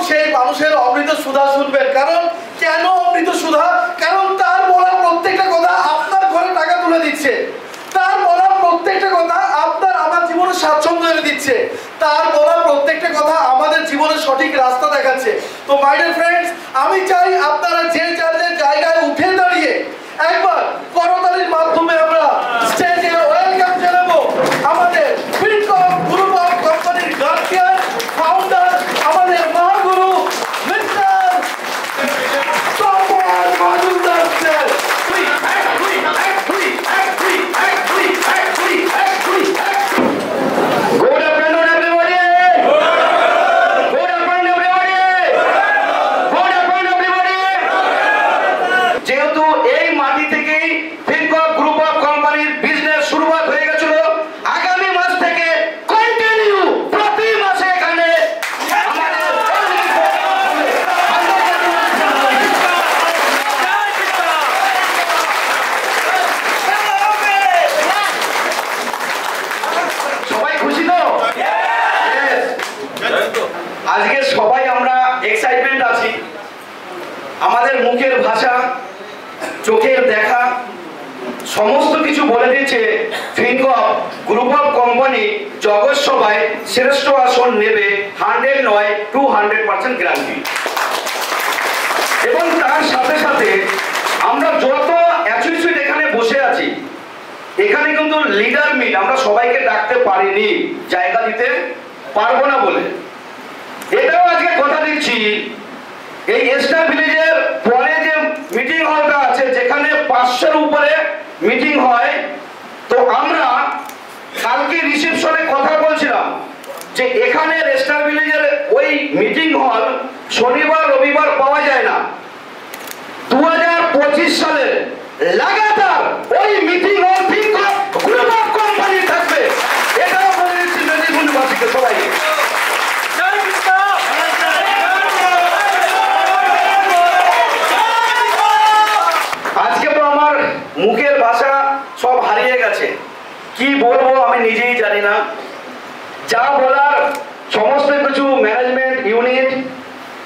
সেই মানুষের অমৃত সুধা শুনবেন। কারণ কেন অমৃত সুধা? কারণ তার বলা প্রত্যেকটা কথা আপনার ঘরে টাকা তুলে দিচ্ছে, তার বলা প্রত্যেকটা কথা আপনার আমার জীবনে স্বাচ্ছন্দ্য এনে দিচ্ছে, তার বলা প্রত্যেকটা কথা আমাদের জীবনে সঠিক রাস্তা দেখাচ্ছে। তো মাই ডিয়ার ফ্রেন্ডস, আমি চাই আপনারা যে যার জায়গায় উঠে দাঁড়িয়ে একবার করতালির মাধ্যমে আমরা স্টেজে ওয়েলকাম জানাবো আমাদের ফিনকর্প গ্রুপ অফ কোম্পানির গার্জিয়ান ফাউন্ডার, আমাদের মহাগুরু mister Tapan Majumdar sir. Good afternoon, everybody. Good afternoon, everybody. Good afternoon, everybody. যেহেতু এই মাটি থেকেই ফিনকর্প গ্রুপ অফ কোম্পানির বিজনেস শুরুয়াত হয়ে গেছিল, আগামী মাস থেকে কন্টিনিউ প্রতি মাসে এখানে সবাই খুশি তো? আজকে সবাই আমরা এক্সাইটমেন্ট আছি। আমাদের মুখের ভাষা, চোখের দেখা সমস্ত কিছু বলে দিচ্ছে ফিনকর্প গ্রুপ অফ কোম্পানি জগৎ সভায় শ্রেষ্ঠ আসন নেবে, 100 নয় 200% গ্যারান্টি। এবং তার সাথে সাথে আমরা যত অ্যাসোসিয়েট এখানে বসে আছি, এখানে কিন্তু লিডার মিট আমরা সবাইকে ডাকতে পারিনি, জায়গা দিতে পারবো না বলে। এটাও আজকে কথা দিচ্ছি, এই স্টার ভিলেজের পরে যে মিটিং হলটা আছে যেখানে 500-এর উপরে মিটিং হয়, তো আমরা কালকে রিসেপশনে কথা বলছিলাম যে এখানে স্টার ভিলেজের ওই মিটিং হল শনিবার রবিবার পাওয়া যায় না। 2025 সালে লাগাতার ওই মিটিং হল ফিনকর্প গ্রুপ অফ কোম্পানি থাকবে, এটাও বলে দিচ্ছি মেদিনীপুরবাসীকে সবাইকে। আজকে তো আমার মুখের ভাষা সব হারিয়ে গেছে, কি বলবো আমি নিজেই জানি না। যা বলার সমস্ত কিছু management unit,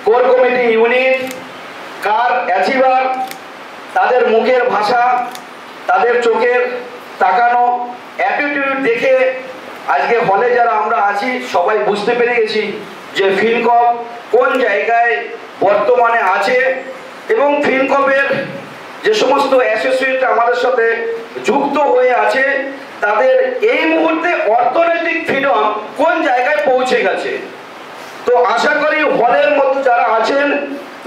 core committee unit, car achiever, তাদের মুখের ভাষা, তাদের চোখের তাকানো অ্যাটিটিউড দেখে আজকে হলে যারা আমরা আছি সবাই বুঝতে পেরে গেছি যে ফিনকর্প কোন জায়গায় বর্তমানে আছে এবং ফিনকর্পের যে সমস্ত অ্যাসোসিয়েট আমাদের সাথে যুক্ত হয়ে আছে তাদের এই মুহূর্তে অর্থনৈতিক ফ্রিডম কোন জায়গায় পৌঁছে গেছে। তো আশা করি হলের মধ্যে যারা আছেন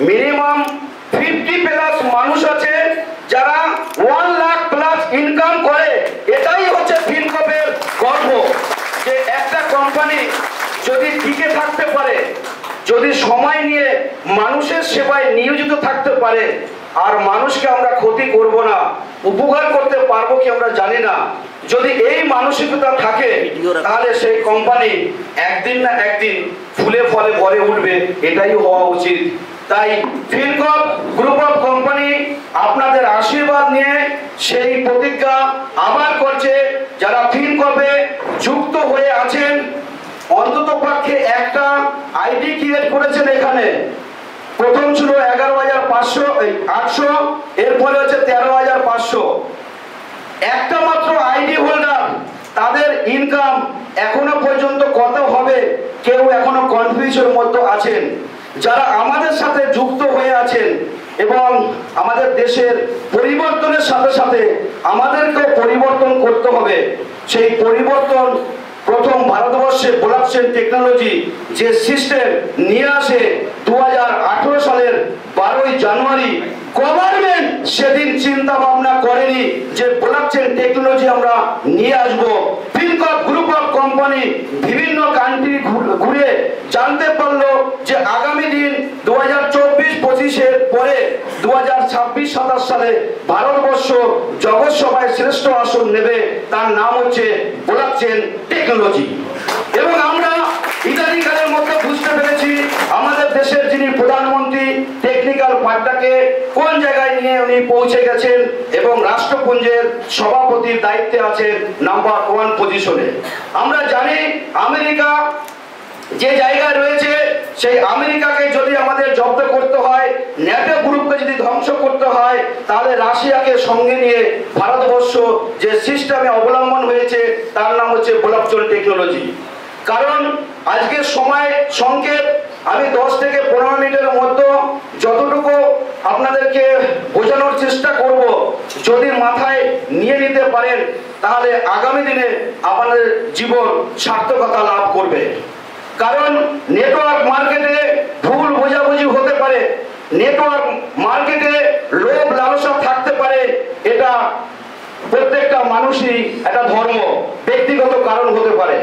মিনিমাম 50+ মানুষ আছে যারা 1 লাখ প্লাস ইনকাম করে। এটাই হচ্ছে ফিনকর্পের গর্ব যে একটা কোম্পানি যদি টিকে থাকতে পারে, যদি সময় নিয়ে মানুষের সেবায় নিয়োজিত থাকতে পারে, আর মানুষকে আমরা ক্ষতি করব না, উপকার করতে পারবো কি আমরা জানি না, যদি এই মানসিকতা থাকে তাহলে সেই কোম্পানি একদিন না একদিন ফুলে ফলে ভরে উঠবে, এটাই হওয়া উচিত। তাই ফিনকর্প গ্রুপ অফ কোম্পানি আপনাদের আশীর্বাদ নিয়ে সেই প্রতিজ্ঞা আবার করছে। যারা ফিনকর্পে যুক্ত হয়ে আছেন অন্তত পক্ষে একটা আইডি ক্রিয়েট করেছেন। এখানে প্রথম ছিল 11,800, এরপরে হচ্ছে 13,500। একটা মাত্র আইডি হোল্ডার, তাদের ইনকাম এখনো পর্যন্ত কত হবে কেউ এখনো কনফিউশনের মধ্যে আছেন। যারা আমাদের সাথে যুক্ত হয়ে আছেন এবং আমাদের দেশের পরিবর্তনের সাথে সাথে আমাদেরকেও পরিবর্তন করতে হবে, সেই পরিবর্তন প্রথম ভারতবর্ষে ব্লকচেন টেকনোলজি যে সিস্টেম নিয়ে আসে 2018 সালের 12ই জানুয়ারি, গভর্নমেন্ট সেদিন চিন্তা ভাবনা করেনি যে ব্লকচেন টেকনোলজি আমরা নিয়ে আসব। ফিনকর্প গ্রুপ অফ কোম্পানি বিভিন্ন কান্ট্রি ঘুরে জানতে পারলো যে আগামী দিন 2024-25-এর পরে 2026-27 সালে ভারতবর্ষ জগৎ সভায় শ্রেষ্ঠ আসন নেবে, তার নাম হচ্ছে ব্লকচেন টেকনোলজি। এবং আমরা ইদানিংকালের মধ্যে বুঝতে পেরেছি আমাদের দেশের যিনি প্রধানমন্ত্রী টেকনিক্যাল পার্টটাকে কোন জায়গায় নিয়ে উনি পৌঁছে গেছেন এবং রাষ্ট্রপুঞ্জের সভাপতির দায়িত্বে আছেন নাম্বার 1 পজিশনে। আমরা জানি আমেরিকা যে জায়গায় রয়েছে সেই আমেরিকাকে যদি আমাদের জব্দ করতে হয়, ন্যাটো গ্রুপকে যদি ধ্বংস করতে হয়, তাহলে রাশিয়াকে সঙ্গে নিয়ে ভারতবর্ষ যে সিস্টেমে অবলম্বন হয়েছে তার নাম হচ্ছে ব্লকচেন টেকনোলজি। কারণ আজকের সময় সংকেত আমি 10 থেকে 15 মিনিটের মধ্যে যতটুকু আপনাদেরকে বোঝানোর চেষ্টা করব, যদি মাথায় নিয়ে নিতে পারেন তাহলে আগামী দিনে আপনাদের জীবন সার্থকতা লাভ করবে। কারণ নেটওয়ার্ক মার্কেটে ভুল বোঝাবুঝি হতে পারে, নেটওয়ার্ক মার্কেটে লোভ লালসা থাকতে পারে, এটা প্রত্যেকটা মানুষই একটা ধর্ম, ব্যক্তিগত কারণ হতে পারে।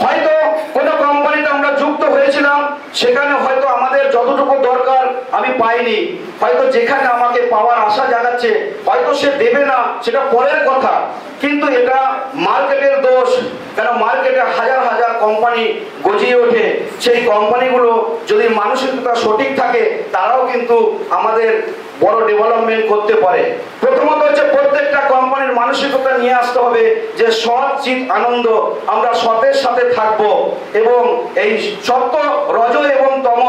হয়তো কোনো কোম্পানিতে আমরা যুক্ত হয়েছিলাম, সেখানে হয়তো আমাদের যতটুকু দরকার আমি পাইনি, হয়তো যেখানে আমাকে পাওয়ার আশা জাগাচ্ছে হয়তো সে দেবে না, সেটা পরের কথা। কিন্তু এটা মার্কেটের দোষ, কেন মার্কেটে হাজার হাজার কোম্পানি গজিয়ে ওঠে। সেই কোম্পানিগুলো যদি মানসিকতা সঠিক থাকে, তারাও কিন্তু আমাদের বড় ডেভেলপমেন্ট করতে পারে। প্রথমত হচ্ছে প্রত্যেকটা কোম্পানির মানসিকতা নিয়ে আসতে হবে যে সৎ চিত আনন্দ, আমরা সতের সাথে থাকব এবং এই সত্য রজ এবং তম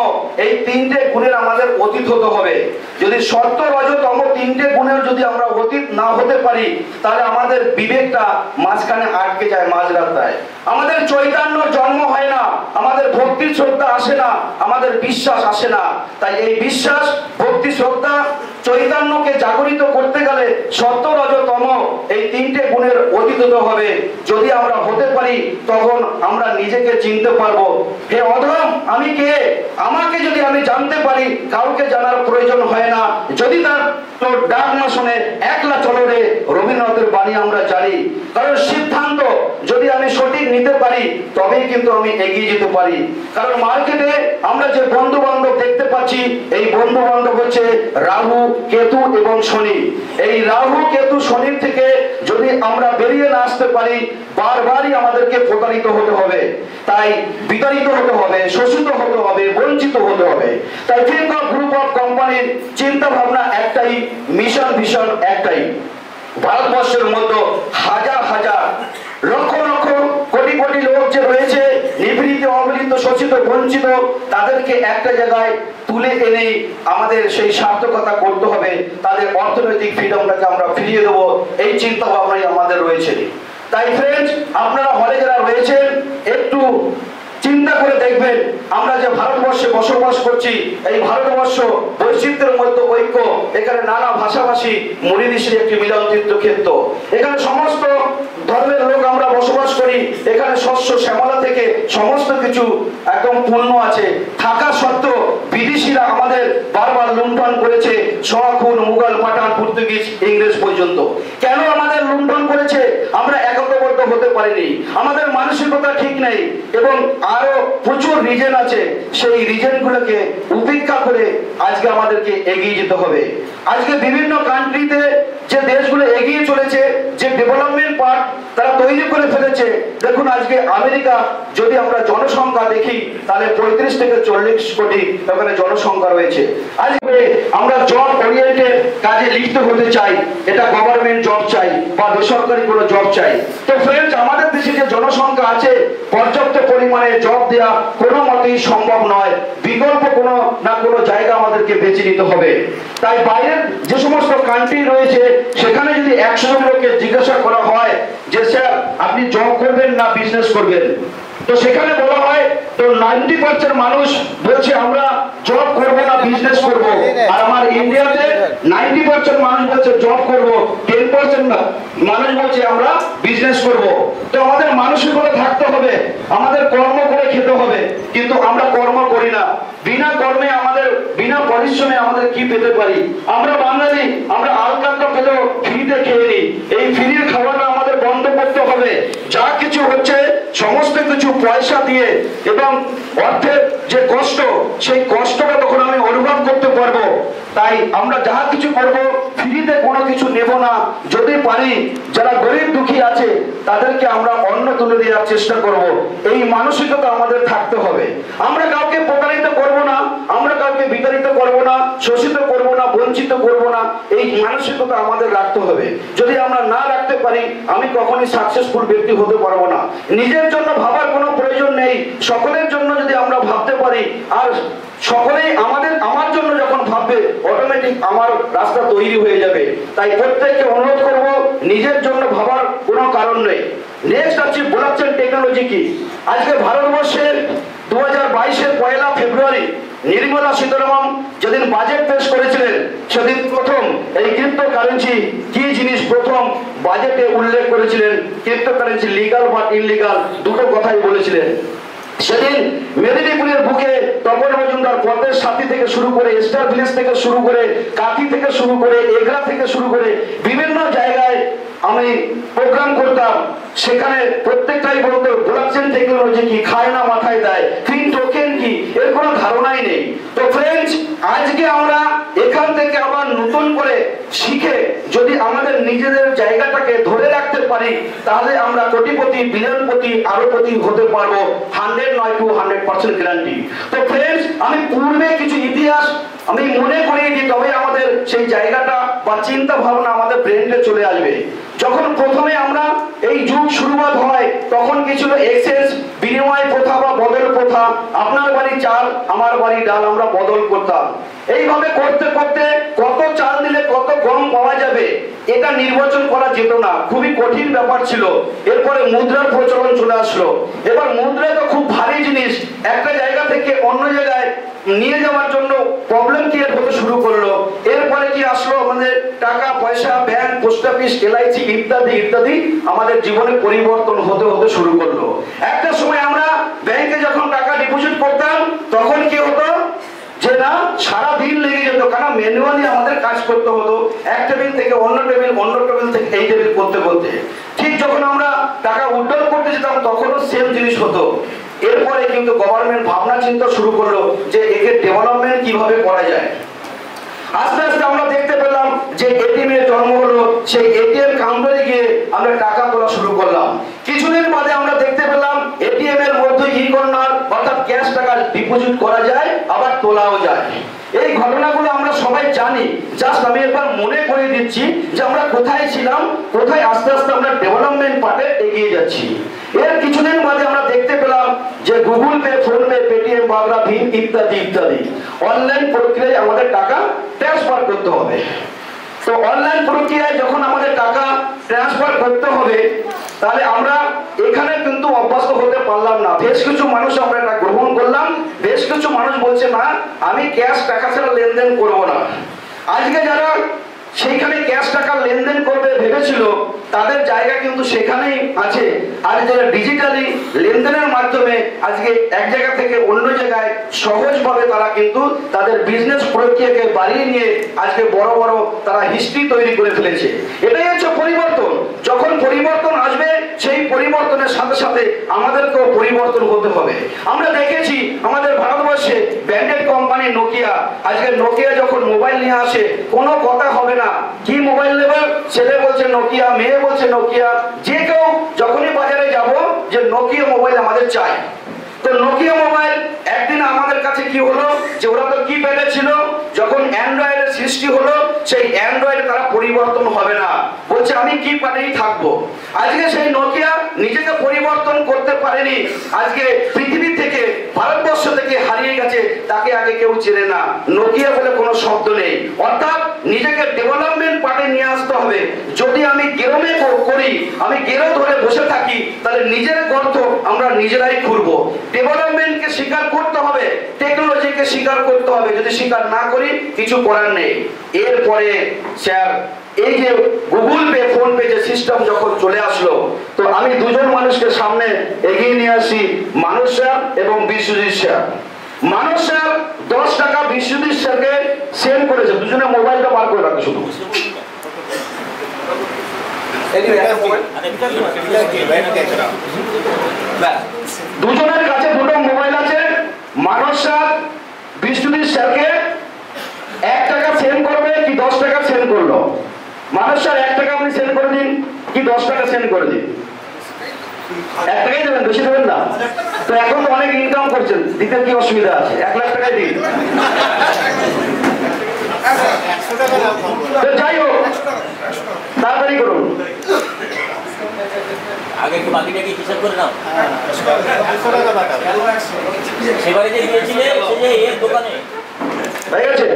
এই তিনটে গুণের আমাদের অতীত হতে হবে। যদি সত্য রজ তম তিনটে গুণের যদি আমরা অতীত না হতে পারি, তাহলে আমাদের বিবেকটা মাঝখানে আটকে যায়, মাঝ রাস্তায়। আমাদের চৈতন্যর জন্ম হয় না, আমাদের ভক্তি শ্রদ্ধা আসে না, আমাদের বিশ্বাস আসে না। তাই এই বিশ্বাস, ভক্তি, শ্রদ্ধা, চৈতন্যকে জাগরিত করতে গেলে সত্য রজ তম এই তিনটে গুণের অতীত হতে হবে। যদি আমরা হতে পারি তখন আমরা নিজেকে চিনতে পারবো। হে অধম, আমি কে? আমাকে যদি আমি জানতে পারি, কাউকে জানার প্রয়োজন হয় না। যদি তার তোর ডাক না শুনে একলা চলো রে, রবীন্দ্রনাথের বাণী আমরা জানি। কারণ সিদ্ধান্ত যদি আমি সঠিক নিতে পারি, তবেই কিন্তু আমি এগিয়ে যেতে পারি। কারণ মার্কেটে আমরা যে বন্ধু বান্ধব দেখতে পাচ্ছি, এই বন্ধু বান্ধব হচ্ছে রাহু, কেতু এবং শনি। এই রাহু, কেতু, শনির থেকে যদি আমরা বেরিয়ে না আসতে পারি, বারবারই আমাদেরকে প্রতারিত হতে হবে। তাই বিতাড়িত হতে হবে, শোষিত হতে হবে, বঞ্চিত হতে হবে। তাই থিঙ্ক অফ গ্রুপ অফ কোম্পানির চিন্তা ভাবনা একটাই, মিশন ভিশন একটাই। ভারতবর্ষের মধ্যে হাজার হাজার লক্ষ লক্ষ কোটি কোটি লোক যে রয়েছে, নিপীড়িত, অবহেলিত, শোষিত, বঞ্চিত, তাদেরকে একটা জায়গায় তুলে এনে আমাদের সেই সার্থকতা করতে হবে। তাদের অর্থনৈতিক ফ্রিডমটাকে আমরা ফিরিয়ে দেবো, এই চিন্তা ভাবনাই আমাদের রয়েছে। তাই ফ্রেন্ডস, আপনারা হলে যারা রয়েছেন একটু চিন্তা করে দেখবেন, আমরা যে ভারতবর্ষে বসবাস করছি, এই ভারতবর্ষ বৈচিত্র্যের মধ্যে ঐক্য, এখানে নানা ভাষাভাষী মরিদেশের একটি মিলন তীর্থক্ষেত্র। এখানে সমস্ত ধর্মের লোক আমরা বসবাস করি। এখানে শস্য শ্যামলা থেকে সমস্ত কিছু একদম পূর্ণ আছে। থাকা সত্ত্বেও বিদেশিরা আমাদের বারবার লুণ্ঠন করেছে, শকুন, মুঘল, পাঠান, পর্তুগিজ, ইংরেজ পর্যন্ত। কেন আমাদের লুণ্ঠন করেছে? আমরা একতাবদ্ধ হতে পারিনি, আমাদের মানসিকতা ঠিক নেই, এবং আরো প্রচুর রিজন আছে। সেই রিজন গুলোকে উপেক্ষা করে আজকে আমাদেরকে এগিয়ে যেতে হবে। আজকে বিভিন্ন কান্ট্রিতে যে দেশগুলো এগিয়ে চলেছে, যে ডেভেলপমেন্ট পার্ট তারা তৈরি করে ফেলেছে। দেখুন আজকে আমেরিকা যদি আমরা জনসংখ্যা দেখি, তাহলে 35 থেকে 40 কোটি ওখানে জনসংখ্যা রয়েছে। আজকে আমরা জব ওরিয়েন্টেড কাজে লিপ্ত হতে চাই, এটা গভর্নমেন্ট জব চাই বা বেসরকারি কোনো জব চাই। তো ফ্রেন্ডস, আমাদের দেশে যে জনসংখ্যা আছে, পর্যাপ্ত পরিমাণে জব দেওয়া কোনো মতেই সম্ভব নয়। বিকল্প কোনো না কোনো জায়গা আমাদেরকে বেছে নিতে হবে। তাই বাইরের যে সমস্ত কান্ট্রি রয়েছে, সেখানে যদি 100 জন লোককে জিজ্ঞাসা করা হয় যে স্যার আপনি জব করবেন না বিজনেস করবেন, তো সেখানে বলা হয় তো 90% মানুষ বলছে আমরা জব করবো না বিজনেস করবো। আর আমার ইন্ডিয়াতে 90% মানুষ বলছে জব করবো, 10% মানুষ বলছে আমরা বিজনেস করবো। তো আমাদের মানসিকতা থাকতে হবে, আমাদের কর্ম করে খেতে হবে, কিন্তু আমরা কর্ম করি না। বিনা কর্মে আমাদের, বিনা পরিশ্রমে আমাদের কি পেতে পারি? আমরা বাঙালি, আমরা আলকাতরা পেলেও ফ্রিতে খেয়ে নিই। এই ফ্রির খাবারটা আমাদের বন্ধ করতে হবে। যা কিছু হচ্ছে সমস্ত কিছু পয়সা দিয়ে, এবং অর্থের যে কষ্ট, সেই কষ্টটা তখন আমি অনুভব করতে পারবো। তাই আমরা যাহা কিছু করব ফ্রিতে কোনো কিছু নেব না, যদি পারি যারা গরিব দুঃখী আছে তাদেরকে আমরা অন্ন তুলে দেওয়ার চেষ্টা করব। এই মানসিকতা আমাদের থাকতে হবে। আমরা কাউকে প্রতারিত করব না, আমরা কাউকে বিতাড়িত করব না, শোষিত করব না, বঞ্চিত করব না, এই মানসিকতা আমাদের রাখতে হবে। যদি আমরা না রাখতে পারি আমি কখনোই সাকসেসফুল ব্যক্তি হতে পারবো না। নিজের জন্য ভাবার কোনো প্রয়োজন নেই, সকলের জন্য যদি আমরা ভাবতে পারি আর সকলেই আমার জন্য যখন ভাববে অটোমেটিক আমার রাস্তা তৈরি হয়ে যাবে। তাই প্রত্যেককে অনুরোধ করব নিজের জন্য ভাবার কোনো কারণ নেই। নেক্সট হচ্ছে ব্লকচেন টেকনোলজি কি। আজকে ভারতবর্ষের 2022-এর 1 ফেব্রুয়ারি নির্মলা সীতারামন যেদিন বাজেট পেশ করেছিলেন সেদিন প্রথম এই ক্রিপ্টোকারেন্সি কি জিনিস প্রথম বাজেটে উল্লেখ করেছিলেন। ক্রিপ্টোকারেন্সি লিগাল বা ইনলিগাল দুটো কথাই বলেছিলেন। সেদিন মেদিনীপুরের বুকে তপন মজুমদার পথের সাথী থেকে শুরু করে স্টার ভিলেজ থেকে শুরু করে কাঁথি থেকে শুরু করে এগরা থেকে শুরু করে বিভিন্ন জায়গায় আমি প্রোগ্রাম করতাম। সেখানে প্রত্যেকটাই বলতো ব্লকচেন টেকনোলজি কি, খায় না মাথায় দেয়, ক্রিন টোকেন কি, এর কোনো ধারণাই নেই। তো ফ্রেন্ডস, আজকে আমরা এখান থেকে আবার নতুন করে শিখে যদি আমাদের নিজেদের জায়গাটাকে ধরে রাখতে পারি তাহলে আমরা কোটিপতি, বিলিয়নপতি, আরবপতি হতে পারবো। 100 নয় 200% গ্যারান্টি। তো ফ্রেন্ডস, আমি পূর্বে কিছু ইতিহাস আমি মনে করিয়ে দিই, তবে আমাদের সেই জায়গাটা বা চিন্তা ভাবনা আমাদের ব্রেনে চলে আসবে। যখন প্রথমে আমরা এই যুগ শুরুবাত হয় তখন কি ছিল? এক্সচেঞ্জ, বিনিময় প্রথা বা বদল প্রথা। আপনার বাড়ি চাল, আমার বাড়ি ডাল, আমরা বদল করতাম। এইভাবে করতে করতে কত চাল দিলে কত গম পাওয়া যাবে এটা নির্বাচন করা যেত না, খুবই কঠিন ব্যাপার ছিল। এরপরে মুদ্রার প্রচলন চলে আসলো। এবার মুদ্রা তো খুব ভারী জিনিস, একটা জায়গা থেকে অন্য জায়গায় নিয়ে যাওয়ার জন্য প্রবলেম ক্রিয়েট হতে শুরু করলো। এরপরে কি আসলো? আমাদের টাকা পয়সা, ব্যাংক, পোস্ট অফিস, এলআইসি ইত্যাদি ইত্যাদি আমাদের জীবনে পরিবর্তন হতে হতে শুরু করলো। একটা সময় আমরা ব্যাংকে যখন টাকা ডিপোজিট করতাম তখন কি হতো যে না সারা দিন লেগে যেত, কারণ ম্যানুয়ালি আমাদের কাজ করতে হতো, এক টেবিল থেকে অন্য টেবিল, অন্য টেবিল থেকে এই টেবিল করতে করতে। ঠিক যখন আমরা টাকা উইথড্র করতে যেতাম তখনও সেম জিনিস হতো। এরপরে কিন্তু গভর্নমেন্ট ভাবনা চিন্তা শুরু করলো যে একে ডেভেলপমেন্ট কিভাবে করা যায়। আস্তে আস্তে আমরা দেখতে পেলাম যে এটিএম এর জন্ম হলো। সেই এটিএম কাউন্টারে গিয়ে আমরা টাকা তোলা শুরু করলাম। কিছুদিন বাদে আমরা দেখতে পেলাম এটিএম এর মধ্যে ই-কর্নার অর্থাৎ ক্যাশ টাকা ডিপোজিট করা যায়, আবার তোলাও যায়। এই ঘটনাগুলো আমরা সবাই জানি। জাস্ট আমি একবার মনে করে দিচ্ছি যে আমরা কোথায় ছিলাম, কোথায় আস্তে আস্তে আমরা ডেভেলপমেন্ট পার্টে এগিয়ে যাচ্ছি। এর কিছুদিন বাদে আমরা দেখতে পেলাম যে Google Pay, PhonePe, Paytm, বাগরা, ভীম ইত্যাদি ইত্যাদি অনলাইন প্রক্রিয়ায় আমাদের টাকা ট্রান্সফার করতে হবে। তো অনলাইন প্রক্রিয়ায় যখন আমাদের টাকা ট্রান্সফার করতে হবে তাহলে আমরা এখানে কিন্তু অভ্যস্ত হতে পারলাম না। বেশ কিছু মানুষ আমরা এটা গ্রহণ করলাম, বেশ কিছু মানুষ বলছে না আমি ক্যাশ টাকা ছাড়া লেনদেন করব না। আজকে যারা সেইখানে ক্যাশ টাকা লেনদেন করবে ভেবেছিল তাদের জায়গা কিন্তু সেখানেই আছে। আর যারা ডিজিটালি লেনদেনের মাধ্যমে আজকে এক জায়গা থেকে অন্য জায়গায় সহজভাবে তারা কিন্তু তাদের বিজনেস প্রক্রিয়াকে বাড়িয়ে নিয়ে আজকে বড় বড় তারা হিস্ট্রি তৈরি করে ফেলেছে। এটাই হচ্ছে পরিবর্তন। যখন পরিবর্তন আসবে সেই পরিবর্তনের সাথে সাথে আমাদেরকেও পরিবর্তন হতে হবে। আমরা দেখেছি আমাদের ভারতবর্ষে ব্র্যান্ডেড কোম্পানি নোকিয়া, আজকে নোকিয়া যখন মোবাইল নিয়ে আসে কোনো কথা হবে না কি মোবাইল নেবে, ছেলে বলছে নোকিয়া, মেয়ে বলছে নোকিয়া, যে কেউ যখনই বাজারে যাব যে নোকিয়া মোবাইল আমাদের চাই। তো নোকিয়া মোবাইল একদিন আমাদের কাছে কি হলো যে ওরা তো কিপ্যাডে ছিল, যখন অ্যান্ড্রয়েডের সৃষ্টি হলো সেই অ্যান্ড্রয়েডে তারা পরিবর্তন হবে না, বলছে আমি কিপ্যাডেই থাকবো। আজকে সেই নোকিয়া নিজেকে পরিবর্তন করতে পারেনি, আজকে পৃথিবী থেকে ভারতবর্ষ থেকে হারিয়ে গেছে, তাকে আগে কেউ চেনে না, নোকিয়া বলে কোনো শব্দ নেই। অর্থাৎ নিজেকে ডেভেলপমেন্ট পার্টে নিয়ে আসতে হবে। যদি আমি গেরমে করি, আমি গেরো ধরে বসে থাকি তাহলে নিজের গর্ত আমরা নিজেরাই খুঁড়বো। ডেভেলপমেন্টকে স্বীকার করতে হবে, টেকনোলজিকে স্বীকার করতে হবে। যদি স্বীকার না করি কিছু করার নেই। এরপরে স্যার এই যে গুগল পে, ফোন পে যে সিস্টেম যখন চলে আসলো, তো আমি দুজন মানুষকে সামনে এগিয়ে নিয়ে আসি, মানস স্যার এবং বিশ্বজিৎ স্যার। মানস স্যার 10 টাকা বিশ্বজিৎ স্যারকে সেন্ড করেছে। দুজনে মোবাইলটা বার করে রাখে শুধু। দুজনের কাছে দুটো মোবাইল আছে। মানস স্যার বিশ্বজিৎ স্যারকে 1 টাকা সেন্ড করলো। মানুষ স্যার 1 টাকা আপনি সেন্ড করে দিন কি 10 টাকা সেন্ড করে দিন, 1 টাকাই দেবেন, বেশি দেবেন না। তো এখন তো অনেক ইনকাম করছেন, দিতে কি অসুবিধা আছে? 1 লাখ টাকাই দিন। তো যাই হোক, তাড়াতাড়ি করুন। আগে একটু বাকিটাকে হিসাব করে নাও। সেবারে যে দিয়েছিলে সে যে এর দোকানে হয়ে গেছে,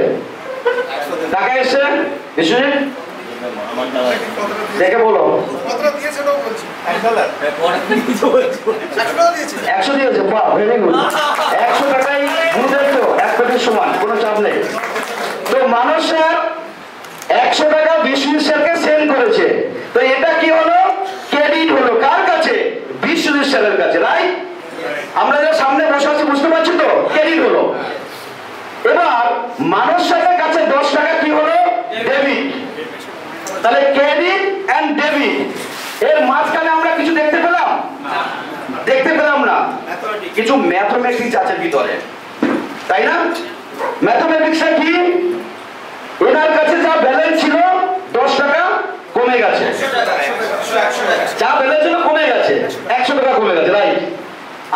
টাকা এসছে বিশ্বজিৎ দেখে বলো। 100 দিয়েছে, বাহ ভেরি গুড। 100 টাকাই গুরুদেব তো 1 কোটির সমান, কোনো চাপ নেই। তো মানুষ স্যার 100 টাকা বিশ্বজিৎ স্যারকে সেন্ড করেছে। তো এটা কি হলো? ক্রেডিট হলো কার কাছে? বিশ্বজিৎ স্যারের কাছে, রাইট? আমরা যারা সামনে বসে আছি বুঝতে পারছি তো, ক্রেডিট হলো। এবার মানুষ স্যারের কাছে 10 টাকা কি হলো? ডেবিট। তাহলে ক্রেডিট এন্ড ডেবিট এর মাঝখানে আমরা কিছু দেখতে পেলাম? দেখতে পেলাম না। কিছু ম্যাথমেটিক্স আছে ভিতরে, তাই না? ম্যাথমেটিক্স কি? এনার কাছে যা ব্যালেন্স ছিল 10 টাকা কমে গেছে, যা ব্যালেন্স ছিল কমে গেছে, 100 টাকা কমে গেছে, রাইট?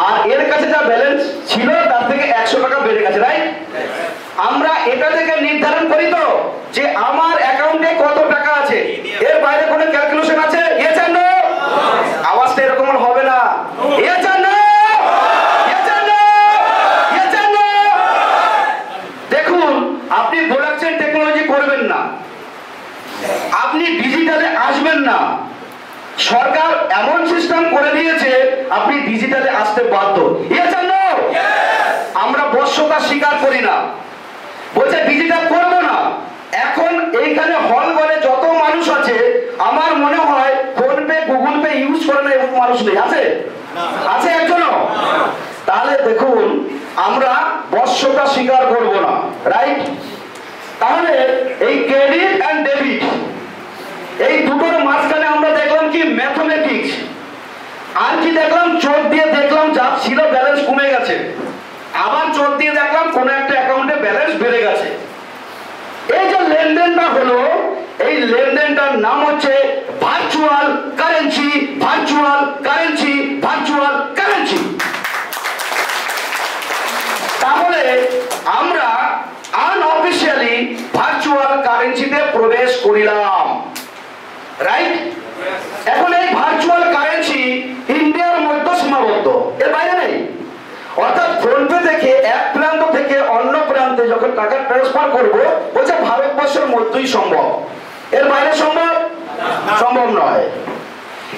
আর এর কাছে যা ব্যালেন্স ছিল তার থেকে 100 টাকা বেড়ে গেছে, রাইট? আমরা এটা থেকে নির্ধারণ করি তো যে আমার অ্যাকাউন্টে কত টাকা আছে, এর বাইরে কোনো ক্যালকুলেশন আছে? Yes and no? আওয়াজটা এরকম হবে না। Yes and no? Yes and no? Yes and no? দেখুন, আপনি ব্লকচেন টেকনোলজি করবেন না, আপনি ডিজিটালে আসবেন না, সরকার এমন সিস্টেম করে দিয়েছে আপনি ডিজিটালে আসতে বাধ্য। Yes and no? আমরা বশ্যতা স্বীকার করি না, বলছে ডিজিটাল করবো না। এখন এইখানে হল ঘরে যত মানুষ আছে আমার মনে হয় phone pay Google pay use করে না এরকম মানুষ নেই, আছে? আছে একজনও? তাহলে দেখুন, আমরা বশ্যতা স্বীকার করব না, রাইট? তাহলে এই ক্রেডিট এন্ড ডেবিট এই দুটোর মাঝখানে আমরা দেখলাম কি? ম্যাথমেটিক্স। আর কি দেখলাম? চোখ দিয়ে দেখলাম যা ছিল ব্যালেন্স কমে গেছে, আবার চোখ দিয়ে দেখলাম কোন একটা অ্যাকাউন্টে ব্যালেন্স বেড়ে গেছে। এই যে লেনদেনটা হলো, এই লেনদেনটার নাম হচ্ছে virtual currency, virtual currency, virtual currency. তাহলে আমরা আনঅফিশিয়ালি ভার্চুয়াল কারেন্সিতে প্রবেশ করিলাম, রাইট? এখন এই ভার্চুয়াল কারেন্সি ইন্ডিয়ার মধ্যে সীমাবদ্ধ, এর বাইরে নেই। অর্থাৎ ফোনপে থেকে এক প্রান্ত থেকে অন্য প্রান্তে যখন টাকা ট্রান্সফার করবো বলছে ভারতবর্ষের মধ্যেই সম্ভব, এর বাইরে সম্ভব সম্ভব নয়।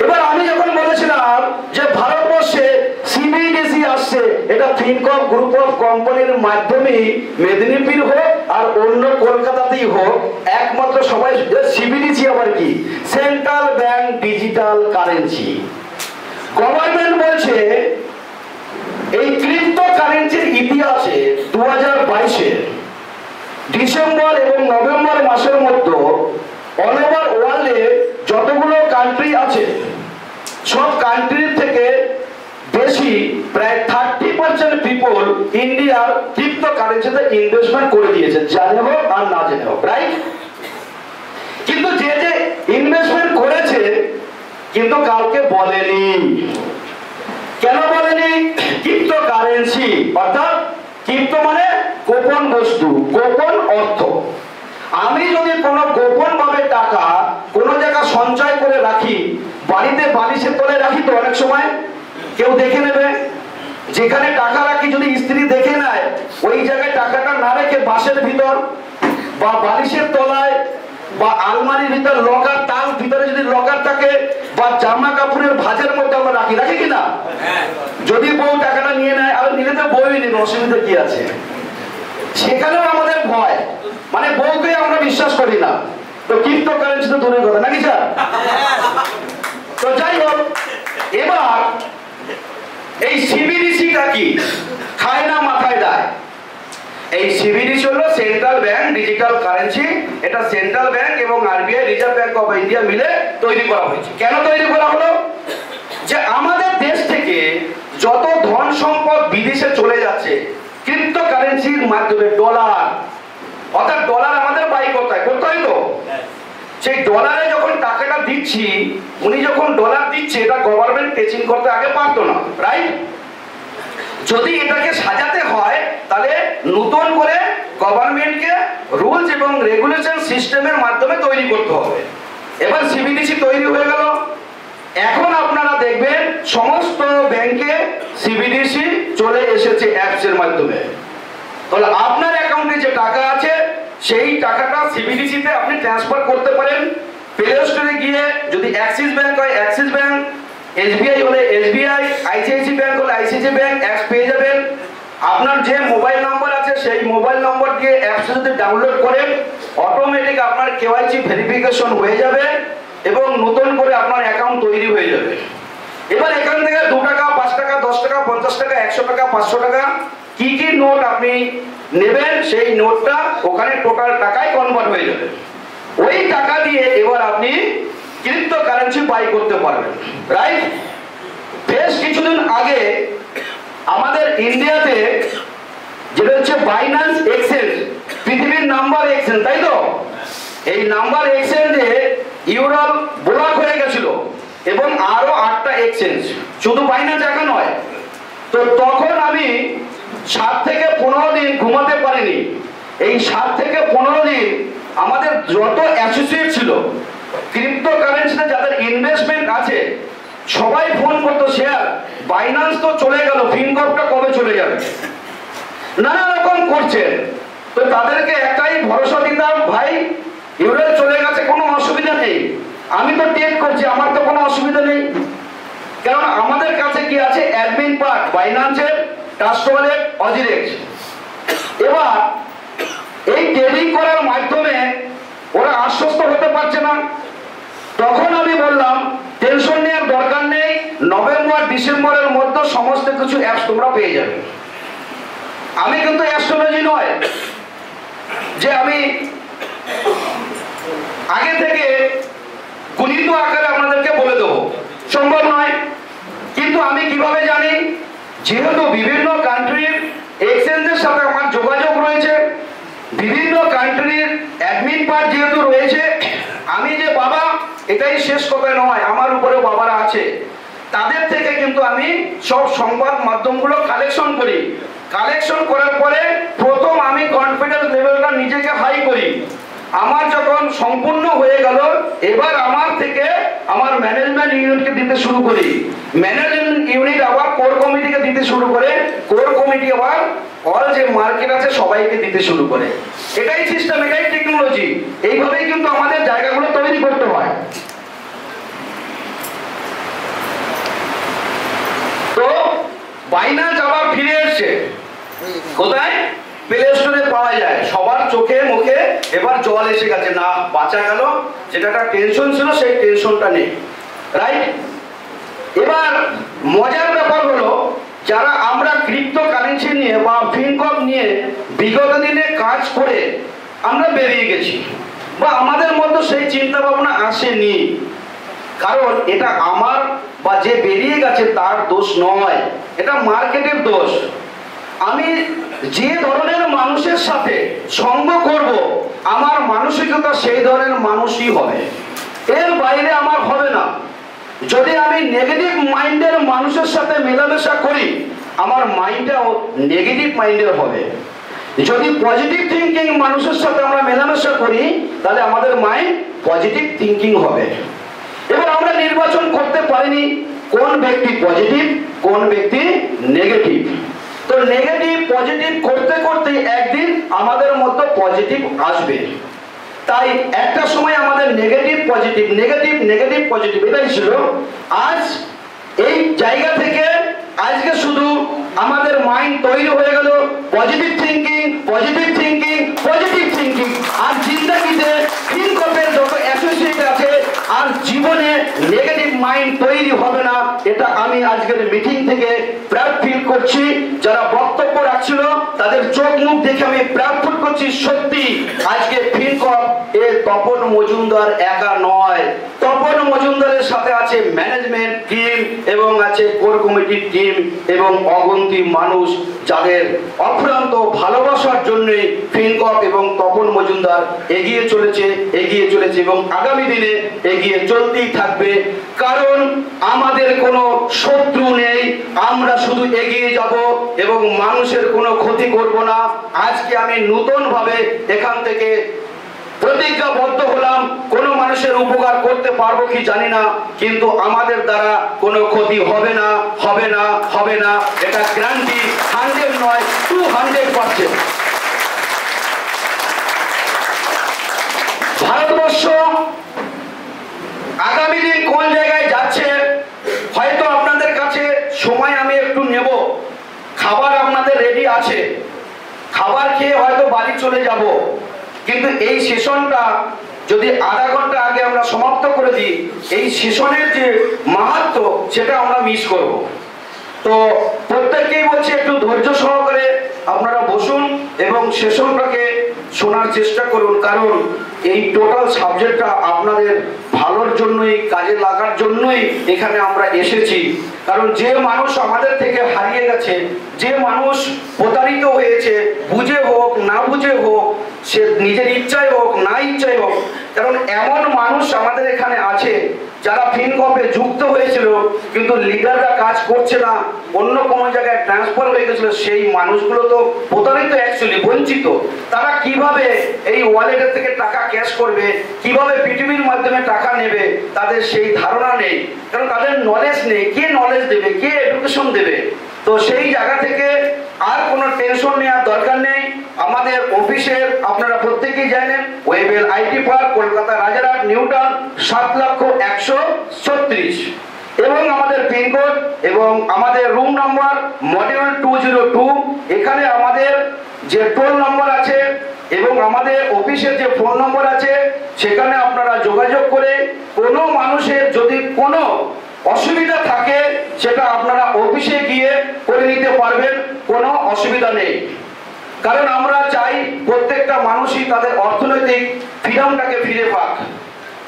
এবার আমি যখন বলেছিলাম যে ভারতবর্ষে সিবিডিসি আসছে, এটা ফিনকম গ্রুপ অফ কোম্পানির মাধ্যমে মেদিনীপুর হোক আর অন্য কলকাতাতেই হোক, একমাত্র সবাই সিবিডিসি আবার কি? Central bank digital currency. Government বলছে এই ক্রিপ্টো কারেন্সির ইতিহাসে 2022 ডিসেম্বর এবং নভেম্বর মাসের মধ্যে অল ওভার ওয়ার্ল্ডে যতগুলো কান্ট্রি আছে সব কান্ট্রির থেকে বেশি প্রায় 30% পিপল ইন্ডিয়ার ক্রিপ্টো কারেন্সিতে ইনভেস্টমেন্ট করে দিয়েছে, জানে হোক আর না জেনে হোক, রাইট? কিন্তু যে যে ইনভেস্টমেন্ট করেছে কিন্তু কাউকে বলেনি। কেন বলেনি? ক্রিপ্টো কারেন্সি অর্থাৎ ক্রিপ্টো মানে গোপন বস্তু, গোপন অর্থ। আমি যদি কোনো গোপন ভাবে টাকা কোনো জায়গায় সঞ্চয় করে রাখি, বাড়িতে বালিশের তলায় রাখি তো অনেক সময় কেউ দেখে নেবে, যেখানে টাকা রাখি যদি স্ত্রী দেখে নেয়, ওই জায়গায় টাকাটা না রেখে বাসের ভিতর বা বালিশের তলায় বা আলমারির ভিতর লকার, তার ভিতরে যদি লকার থাকে বা জামা কাপড়ের ভাঁজের মধ্যে আমরা রাখি, রাখি কিনা? যদি বউ টাকাটা নিয়ে নেয়, আর নিলে তো বউই নেবে, অসুবিধা কি আছে? সেখানেও আমাদের ভয়, মানে বউকে আমরা বিশ্বাস করি না। তো ক্রিপ্টো কারেন্সি তো দূরের কথা, নাকি স্যার? তো যাই হোক, এবার এই সিবিডিসিটা কি? খায় না মাথায় দেয়। এই সিবিডিসি হলো সেন্ট্রাল ব্যাংক ডিজিটাল কারেন্সি। এটা সেন্ট্রাল ব্যাংক এবং RBI reserve bank of India মিলে তৈরি করা হয়েছে। কেন তৈরি করা হলো? যে আমাদের দেশ থেকে যত ধন সম্পদ বিদেশে চলে যাচ্ছে ক্রিপ্টো কারেন্সির মাধ্যমে, ডলার, অর্থাৎ ডলার আমাদের বাই করতে হয় তো, সেই ডলারে যখন টাকাটা দিচ্ছি, উনি যখন ডলার দিচ্ছে, এটা গভর্নমেন্ট টেচিং করতে আগে পারতো না, রাইট? যদি এটাকে সাজাতে হয় তাহলে নতুন করে গভর্নমেন্টকে রুলস এবং রেগুলেশন সিস্টেমের মাধ্যমে তৈরি করতে হবে। এবার সিবিডিসি তৈরি হয়ে গেল। এখন আপনারা দেখবেন সমস্ত ব্যাংকে সিবিডিসি চলে এসেছে অ্যাপসের মাধ্যমে। তাহলে আপনার অ্যাকাউন্টে যে টাকা আছে সেই টাকাটা সিবিডিসিতে আপনি ট্রান্সফার করতে পারেন। প্লে স্টোরে গিয়ে যদি অ্যাক্সিস ব্যাংক হয় অ্যাক্সিস ব্যাংক, এসবিআই হলে এসবিআই, আইসিআইসি ব্যাংক হলে আইসিআইসি ব্যাংক অ্যাপস পেয়ে যাবেন। আপনার যে মোবাইল নম্বর আছে সেই মোবাইল নম্বর দিয়ে অ্যাপস যদি ডাউনলোড করেন, অটোমেটিক আপনার কেওয়াইসি ভেরিফিকেশন হয়ে যাবে এবং নতুন করে আপনার অ্যাকাউন্ট তৈরি হয়ে যাবে। এবার এখান থেকে 2 টাকা, 5 টাকা, 10 টাকা, 50 টাকা, 100 টাকা, 500 টাকা কি কি নোট আপনি নেবেন, সেই নোটটা ওখানে টোটাল টাকায় কনভার্ট হয়ে যাবে। ওই টাকা দিয়ে এবার আপনি ক্রিপ্টোকারেন্সি বাই করতে পারবেন, রাইট? বেশ কিছুদিন আগে আমাদের ইন্ডিয়াতে যেটা হচ্ছে বাইন্যান্স এক্সচেঞ্জ, পৃথিবীর নাম্বার এক্সচেঞ্জ, তাই তো? এই নাম্বার এক্সচেঞ্জে ইউরোপ ব্লক হয়ে গেছিল এবং আরো 8টা এক্সচেঞ্জ, শুধু বাইন্যান্স একা নয়। তো তখন আমি 7 থেকে 15 দিন ঘুমাতে পারিনি। এই 7 থেকে 15 দিন আমাদের যত অ্যাসোসিয়েট ছিল ক্রিপ্টোকারেন্সিতে, যাদের ইনভেস্টমেন্ট আছে, সবাই ফোন করতো, শেয়ার বাইন্যান্স তো চলে গেল, ফিনকপটা কবে চলে যাবে, নানা রকম করছেন। তো তাদেরকে একটাই ভরসা দিতাম, ভাই ইউরোপ চলে গেছে, কোনো অসুবিধা নেই, আমি তো টেক করছি, আমার তো কোনো অসুবিধা নেই। কারণ আমাদের কাছে কি আছে, অ্যাডমিন পার্ট বাইন্যান্সের, ট্রাস্ট ওয়ালেট, অজিরেক্স। এবার এই ট্রেডিং করার মাধ্যমে ওরা আশ্বস্ত হতে পারছে না। তখন আমি বললাম টেনশন নেওয়ার দরকার নেই, নভেম্বর ডিসেম্বরের মধ্যে সমস্ত কিছু অ্যাপস তোমরা পেয়ে যাবে। আমি কিন্তু অ্যাস্ট্রোলজি নয় যে আমি আগে থেকে গুণিত আকারে আপনাদেরকে বলে দেবো, সম্ভব নয়। কিন্তু আমি কিভাবে জানি, যেহেতু বিভিন্ন কান্ট্রির এক্সচেঞ্জের সাথে আমার যোগাযোগ রয়েছে, বিভিন্ন কান্ট্রির অ্যাডমিন পার্ট যেহেতু রয়েছে, আমি যে বাবা এটাই শেষ কথা নয়, আমার উপরে বাবারা আছে, তাদের থেকে কিন্তু আমি সব সংবাদ মাধ্যমগুলো কালেকশন করি। কালেকশন করার পরে প্রথম আমি কনফিডেন্স লেভেলটা নিজেকে হাই করি। আমার যখন সম্পূর্ণ হয়ে গেল, এবার আমার থেকে আমার ম্যানেজমেন্ট ইউনিটকে দিতে শুরু করি, ম্যানেজমেন্ট ইউনিট আবার কোর কমিটিকে দিতে শুরু করে, কোর কমিটি আবার অল যে মার্কেট আছে সবাইকে দিতে শুরু করে। এটাই সিস্টেম, এটাই টেকনোলজি। এইভাবেই কিন্তু আমাদের জায়গাগুলো তৈরি করতে হয়। তো বাইন্যান্স আবার ফিরে এসছে কোথায়? প্লে স্টোরে পাওয়া যায়। সবার চোখে মুখে এবার জল এসে গেছে, না বাঁচা গেল, যেটা একটা টেনশন ছিল সেই টেনশনটা নেই, রাইট? এবার মজার ব্যাপার হলো, যারা আমরা ক্রিপ্টোকারেন্সি নিয়ে বা ফিনকপ নিয়ে বিগত দিনে কাজ করে আমরা বেরিয়ে গেছি, বা আমাদের মধ্যে সেই চিন্তা ভাবনা আসেনি, কারণ এটা আমার বা যে বেরিয়ে গেছে তার দোষ নয়, এটা মার্কেটের দোষ। আমি যে ধরনের মানুষের সাথে সঙ্গ করব, আমার মানসিকতা সেই ধরনের মানুষই হবে, এর বাইরে আমার হবে না। যদি আমি নেগেটিভ মাইন্ডের মানুষের সাথে মেলামেশা করি, আমার মাইন্ডটাও নেগেটিভ মাইন্ডের হবে। যদি পজিটিভ থিঙ্কিং মানুষের সাথে আমরা মেলামেশা করি, তাহলে আমাদের মাইন্ড পজিটিভ থিঙ্কিং হবে। এবার আমরা নির্বাচন করতে পারিনি কোন ব্যক্তি পজিটিভ, কোন ব্যক্তি নেগেটিভ। তো নেগেটিভ পজিটিভ করতে করতে একদিন আমাদের মধ্যে পজিটিভ আসবে। তাই একটা সময় আমাদের negative positive, negative negative positive এটাই ছিল। আজ এই জায়গা থেকে আজকে শুধু আমাদের মাইন্ড তৈরি হয়ে গেল positive thinking, positive thinking, positive thinking. আর জিন্দাগিতে ফিনকপের যত অ্যাসোসিয়েট আছে আর জীবনে নেগেটিভ মাইন্ড তৈরি হবে না, এটা আমি আজকের মিটিং থেকে প্রাউড ফিল করছি। যারা বক্তব্য রাখছিল তাদের চোখ মুখ দেখে আমি প্রাউড ফিল করছি। সত্যি আজকে ফিনকপ এ তপন মজুমদার একা নয়, তপন মজুমদারের আমাদের সাথে আছে ম্যানেজমেন্ট টিম এবং আছে কোর কমিটির টিম এবং অগন্তি মানুষ যাদের অফুরন্ত ভালোবাসার জন্যে ফিনকপ এবং তপন মজুমদার এগিয়ে চলেছে এবং আগামী দিনে এগিয়ে চলতেই থাকবে। কারণ আমাদের কোনো শত্রু নেই, আমরা শুধু এগিয়ে যাব এবং মানুষের কোনো ক্ষতি করব না। আজকে আমি নতুনভাবে এখান থেকে প্রতিজ্ঞাবদ্ধ হলাম, কোনো মানুষের উপকার করতে পারবো কি জানি না, কিন্তু আমাদের দ্বারা কোনো ক্ষতি হবে না। এটা গ্যারান্টি 100 নয় 200%। ভারতবর্ষ আগামী দিন কোন জায়গায় যাচ্ছে হয়তো আপনাদের কাছে সময় আমি একটু নেব। খাবার আপনাদের রেডি আছে, খাবার খেয়ে হয়তো বাড়ি চলে যাব, কিন্তু এই সেশনটা যদি আধা ঘন্টা আগে আমরা সমাপ্ত করে দিই, এই সেশনের যে মাহাত্ম্য সেটা আমরা মিস করব। তো প্রত্যেককেই বলছি একটু ধৈর্য সহকারে আপনারা বসুন এবং সেশনটাকে শোনার চেষ্টা করুন, কারণ এই টোটাল সাবজেক্টটা আপনাদের ভালোর জন্যই, কাজে লাগার জন্যই এখানে আমরা এসেছি। কারণ যে মানুষ আমাদের থেকে হারিয়ে গেছে, যে মানুষ প্রতারিত হয়েছে, বুঝে হোক না বুঝে হোক, সে নিজের ইচ্ছায় হোক না ইচ্ছায় হোক, কারণ এমন মানুষ আমাদের এখানে আছে যারা ফিনকপে যুক্ত হয়েছিল কিন্তু লিডাররা কাজ করছে না, অন্য কোনো জায়গায় ট্রান্সফার হয়ে গেছিল, সেই মানুষগুলো তো প্রতারিত, অ্যাকচুয়ালি বঞ্চিত। তারা কিভাবে এই ওয়ালেটের থেকে টাকা ক্যাশ করবে, কিভাবে পৃথিবীর মাধ্যমে টাকা নেবে, তাদের সেই ধারণা নেই, কারণ তাদের নলেজ নেই। কে নলেজ দেবে, কে এডুকেশন দেবে? তো সেই জায়গা থেকে আর কোনো টেনশন নেওয়ার দরকার নেই। আমাদের অফিসের আপনারা প্রত্যেকেই জানেন, ওয়েবেল আইটি পার্ক, কলকাতা রাজারহাট, নিউটাউন, 7,01,36 এবং আমাদের পিনকোড এবং আমাদের রুম নম্বর মডিউল 202। এখানে আমাদের যে টোল নম্বর আছে এবং আমাদের অফিসের যে ফোন নম্বর আছে, সেখানে আপনারা যোগাযোগ করে কোনো মানুষের যদি কোনো অসুবিধা থাকে সেটা আপনারা অফিসে গিয়ে করে নিতে পারবেন, কোনো অসুবিধা নেই। কারণ আমরা চাই প্রত্যেকটা মানুষই তাদের অর্থনৈতিক ফ্রিডমটাকে ফিরে পাক।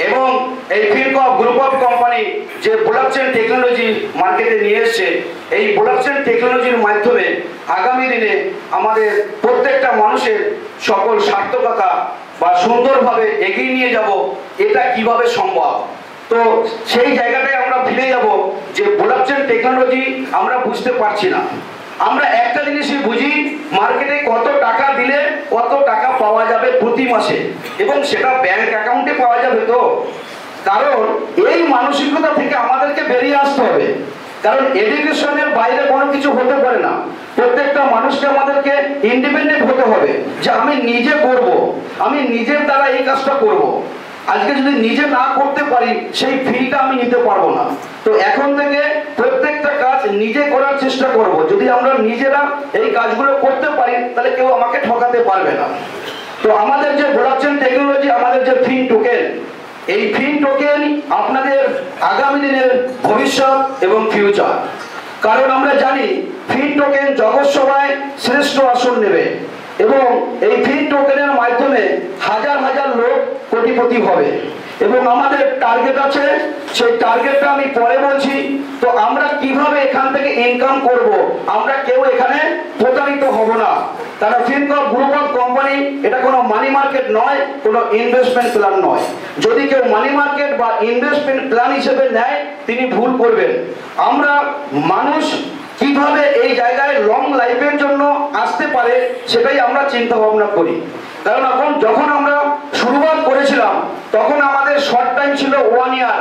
এবং এই ফিনকপ গ্রুপ অফ কোম্পানি যে ব্লকচেন টেকনোলজি মার্কেটে নিয়ে এসছে, এই ব্লকচেন টেকনোলজির মাধ্যমে আগামী দিনে আমাদের প্রত্যেকটা মানুষের সকল সার্থকতা বা সুন্দরভাবে এগিয়ে নিয়ে যাব, এটা কিভাবে সম্ভব। তো সেই জায়গাটায় আমরা ফিরে যাব যে ব্লকচেন টেকনোলজি আমরা বুঝতে পারছি না। আমরা একটা জিনিসই বুঝি, মার্কেটে কত টাকা দিলে কত টাকা পাওয়া যাবে প্রতি মাসে, এবং সেটা ব্যাংক অ্যাকাউন্টে পাওয়া যাবে। তো কারণ এই মানসিকতা থেকে আমাদেরকে বেরিয়ে আসতে হবে, কারণ এডুকেশনের বাইরে কোনো কিছু হতে পারে না। প্রত্যেকটা মানুষকে আমাদেরকে ইন্ডিপেন্ডেন্ট হতে হবে, যে আমি নিজে করব, আমি নিজের দ্বারা এই কাজটা করব। আজকে যদি নিজে না করতে পারি, সেই ফিলটা আমি নিতে পারবো না। তো এখন থেকে প্রত্যেকটা কাজ নিজে করার চেষ্টা করব। যদি আমরা নিজেরা এই কাজগুলো করতে পারি, তাহলে কেউ আমাকে ঠকাতে পারবে না। তো আমাদের যে ব্লকচেন টেকনোলজি, আমাদের যে ফিন টোকেন, এই ফিন টোকেন আপনাদের আগামী দিনের ভবিষ্যৎ এবং ফিউচার। কারণ আমরা জানি ফিন টোকেন জগৎ সভায় শ্রেষ্ঠ আসন নেবে এবং এই ফিন টোকেনের মাধ্যমে হাজার হাজার লোক কোটিপতি হবে এবং আমাদের টার্গেট আছে, সেই টার্গেটটা আমি পরে বলছি। তো আমরা কিভাবে এখান থেকে ইনকাম করব, আমরা কেউ এখানে প্রতারিত হব না। কারণ ফিনকপ গ্রুপ অফ কোম্পানি এটা কোনো মানি মার্কেট নয়, কোনো ইনভেস্টমেন্ট প্ল্যান নয়। যদি কেউ মানি মার্কেট বা ইনভেস্টমেন্ট প্ল্যান হিসেবে নেয়, তিনি ভুল করবেন। আমরা মানুষ কিভাবে এই জায়গায় লং লাইফের জন্য আসতে পারে, সেটাই আমরা চিন্তা ভাবনা করি। কারণ এখন যখন আমরা শুরুয়াত করেছিলাম, তখন আমাদের শর্ট টাইম ছিল 1 ইয়ার।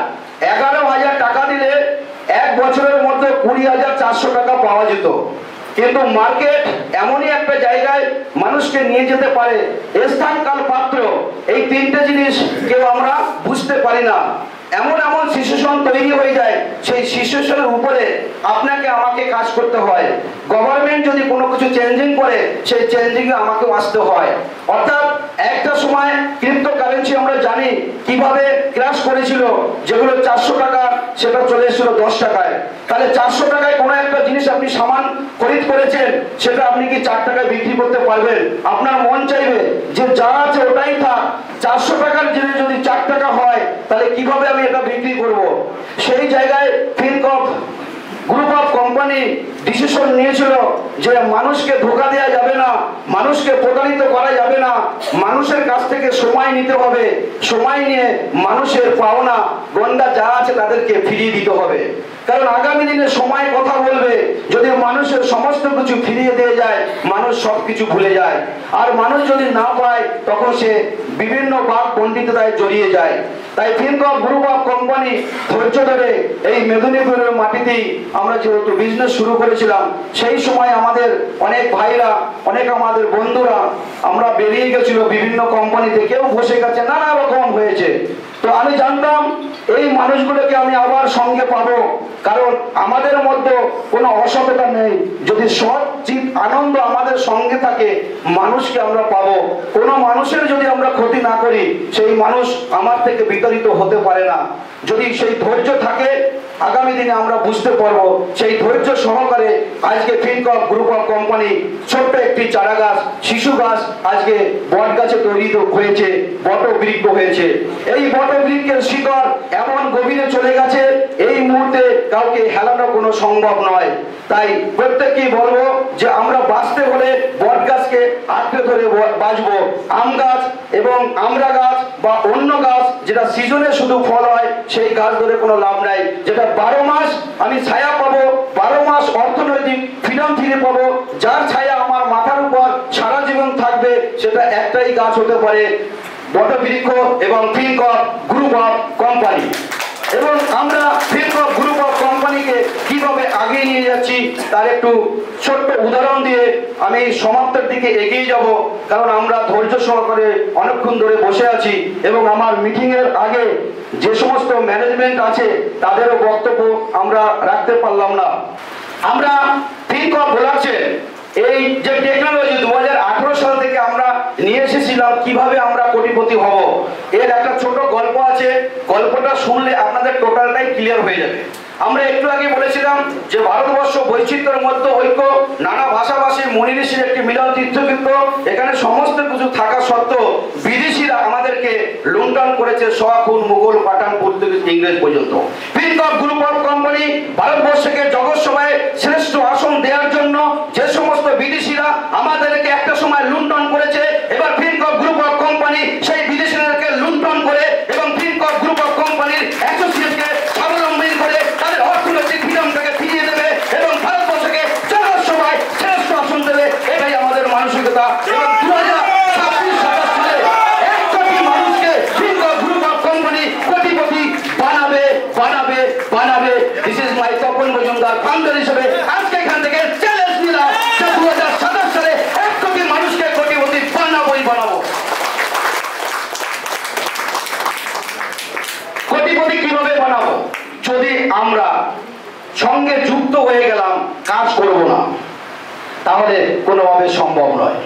11,000 টাকা দিলে 1 বছরের মধ্যে 20,400 টাকা পাওয়া যেত। কিন্তু মার্কেট এমনই একটা জায়গায় মানুষকে নিয়ে যেতে পারে, স্থান কাল পাত্র, এই তিনটে জিনিস কেউ আমরা বুঝতে পারি না। এমন এমন সিচুয়েশন তৈরি হয়ে যায়, সেই সিচুয়েশনের উপরে আপনাকে আমাকে কাজ করতে হয়। গভর্নমেন্ট যদি কোনো কিছু চেঞ্জিং করে, সেই চেঞ্জিংয়ে আমাকেও আসতে হয়। অর্থাৎ একটা সময় ক্রিপ্টোকারেন্সি আমরা জানি কিভাবে ক্র্যাশ করেছিল, যেগুলো 400 টাকা সেটা চলে এসেছিল 10 টাকায়। তাহলে 400 টাকায় কোনো একটা জিনিস আপনি সামান খরিদ করেছেন, সেটা আপনি কি 4 টাকায় বিক্রি করতে পারবেন? আপনার মন চাইবে যে যা আছে ওটাই থাক। 400 টাকার জিনিস যদি 4 টাকা হয়, তাহলে কিভাবে আমি এটা বিক্রি করব? সেই জায়গায় Fincorp group of company decision নিয়েছিল যে মানুষকে ধোঁকা দেওয়া যাবে না, মানুষকে প্রতারিত করা যাবে না, মানুষের কাছ থেকে সময় নিতে হবে, সময় নিয়ে মানুষের পাওনা গন্ডা যা আছে তাদেরকে ফিরিয়ে দিতে হবে। কারণ আগামী দিনে সময় কথা বলবে, যদি মানুষের সমস্ত কিছু ফিরিয়ে দিয়ে যায় মানুষ সবকিছু ভুলে যায়, আর মানুষ যদি না পায় তখন সে বিভিন্ন বাক পণ্ডিততায় জড়িয়ে যায়। তাই ফিনকর্প গ্রুপ অফ কোম্পানি ধৈর্য ধরে এই মেদিনীপুরের মাটিতেই আমরা যেহেতু বিজনেস শুরু করেছিলাম, সেই সময় আমাদের অনেক ভাইরা, অনেক আমাদের বন্ধুরা আমরা বেরিয়ে গেছিল বিভিন্ন কোম্পানিতে, কেউ বসে গেছে, নানা রকম হয়েছে। তো আমি জানতাম এই মানুষগুলোকে আমি আবার সঙ্গে পাবো, কারণ আমাদের মধ্যে কোনো অসততা নেই। যদি সৎ চিত আনন্দ আমাদের সঙ্গে থাকে মানুষকে আমরা পাবো। কোনো মানুষের যদি আমরা ক্ষতি না করি সেই মানুষ আমার থেকে বিতাড়িত হতে পারে না। যদি সেই ধৈর্য থাকে আগামী দিনে আমরা বুঝতে পারবো। সেই ধৈর্য সহকারে আজকে ফিনকর্প গ্রুপ অফ কোম্পানি ছোট্ট একটি চারা গাছ, শিশু গাছ আজকে বট গাছে তৈরি হয়েছে, বট বৃক্ষ হয়েছে। এই বট বৃক্ষের শিকড় এমন গভীরে চলে গেছে এই মুহূর্তে কাউকে হেলানো কোনো সম্ভব নয়। তাই প্রত্যেককেই বলবো যে আমরা বাঁচতে হলে বট গাছকে আঁকড়ে ধরে বাঁচবো। আম গাছ এবং আমড়া গাছ বা অন্য গাছ যেটা সিজনে শুধু ফল হয় সেই গাছ ধরে কোনো লাভ নাই। যেটা 12 মাস আমি ছায়া পাবো, 12 মাস অর্থনৈতিক ফ্রিডম ফিরে পাবো, যার ছায়া আমার মাথার উপর সারা জীবন থাকবে, সেটা একটাই গাছ হতে পারে বটবৃক্ষ এবং ফিনকর্প গ্রুপ অফ কোম্পানি। এবং আমরা ফিনকর্প গ্রুপ অফ কোম্পানিকে কিভাবে আগিয়ে নিয়ে যাচ্ছি তার একটু ছোট্ট উদাহরণ দিয়ে আমি সমাপ্তের দিকে এগিয়ে যাব। কারণ আমরা ধৈর্য সহকারে অনেকক্ষণ ধরে বসে আছি এবং আমার মিটিং এর আগে যে সমস্ত ম্যানেজমেন্ট আছে তাদেরও বক্তব্য আমরা রাখতে পারলাম না। আমরা ফিনকর্প বলাচ্ছে এই যে টেকনোলজি 2018 সাল থেকে আমরা নিয়ে এসেছিলাম কিভাবে আমরা কোটিপতি হব, এর একটা ছোট গল্প আছে। গল্পটা শুনলে আপনাদের টোটালটাই ক্লিয়ার হয়ে যাবে। আমরা একটু আগে বলেছিলাম যে ভারতবর্ষ বৈচিত্র্যের মধ্যে ঐক্য, নানা ভাষাভাষী মনি ঋষির একটি মিলন তীর্থক্ষেত্র। এখানে সমস্ত কিছু থাকা সত্ত্বেও বিদেশিরা আমাদেরকে লুণ্ঠন করেছে, শোয়াখুন, মুঘল, পাঠান, পর্তুগিজ, ইংরেজ পর্যন্ত। ফিনকর্প গ্রুপ অফ কোম্পানি ভারতবর্ষকে জগৎ সভায় শ্রেষ্ঠ আসন দেওয়ার জন্য যে সমস্ত বিদেশিরা আমাদেরকে একটা সময় লুণ্ঠন করেছে, এবার ফিনকর্প গ্রুপ অফ কোম্পানি সেই বিদেশিদেরকে লুণ্ঠন করে এবং ফিনকর্প গ্রুপ অফ কোম্পানির অ্যাসোসিয়েটকে স্বাবলম্বী করে তাদের অর্থনৈতিক ফ্রিডমটাকে ফিরিয়ে দেবে এবং ভারতবর্ষকে জগৎ সভায় শ্রেষ্ঠ আসন দেবে। এটাই আমাদের মানসিকতা। এবং 2026 সালে 1 কোটি মানুষকে ফিনকর্প গ্রুপ অফ কোম্পানি কোটিপতি বানাবে বানাবে বানাবে। This is my Tapan Majumdar founder হিসেবে আজকে এখান থেকে চ্যালেঞ্জ নিলাম যে 2027 সালে 1 কোটি মানুষকে কোটিপতি বানাবোই বানাবো। কোটিপতি কিভাবে বানাবো? যদি আমরা সঙ্গে যুক্ত হয়ে গেলাম, কাজ করব না, তাহলে কোনোভাবে সম্ভব নয়।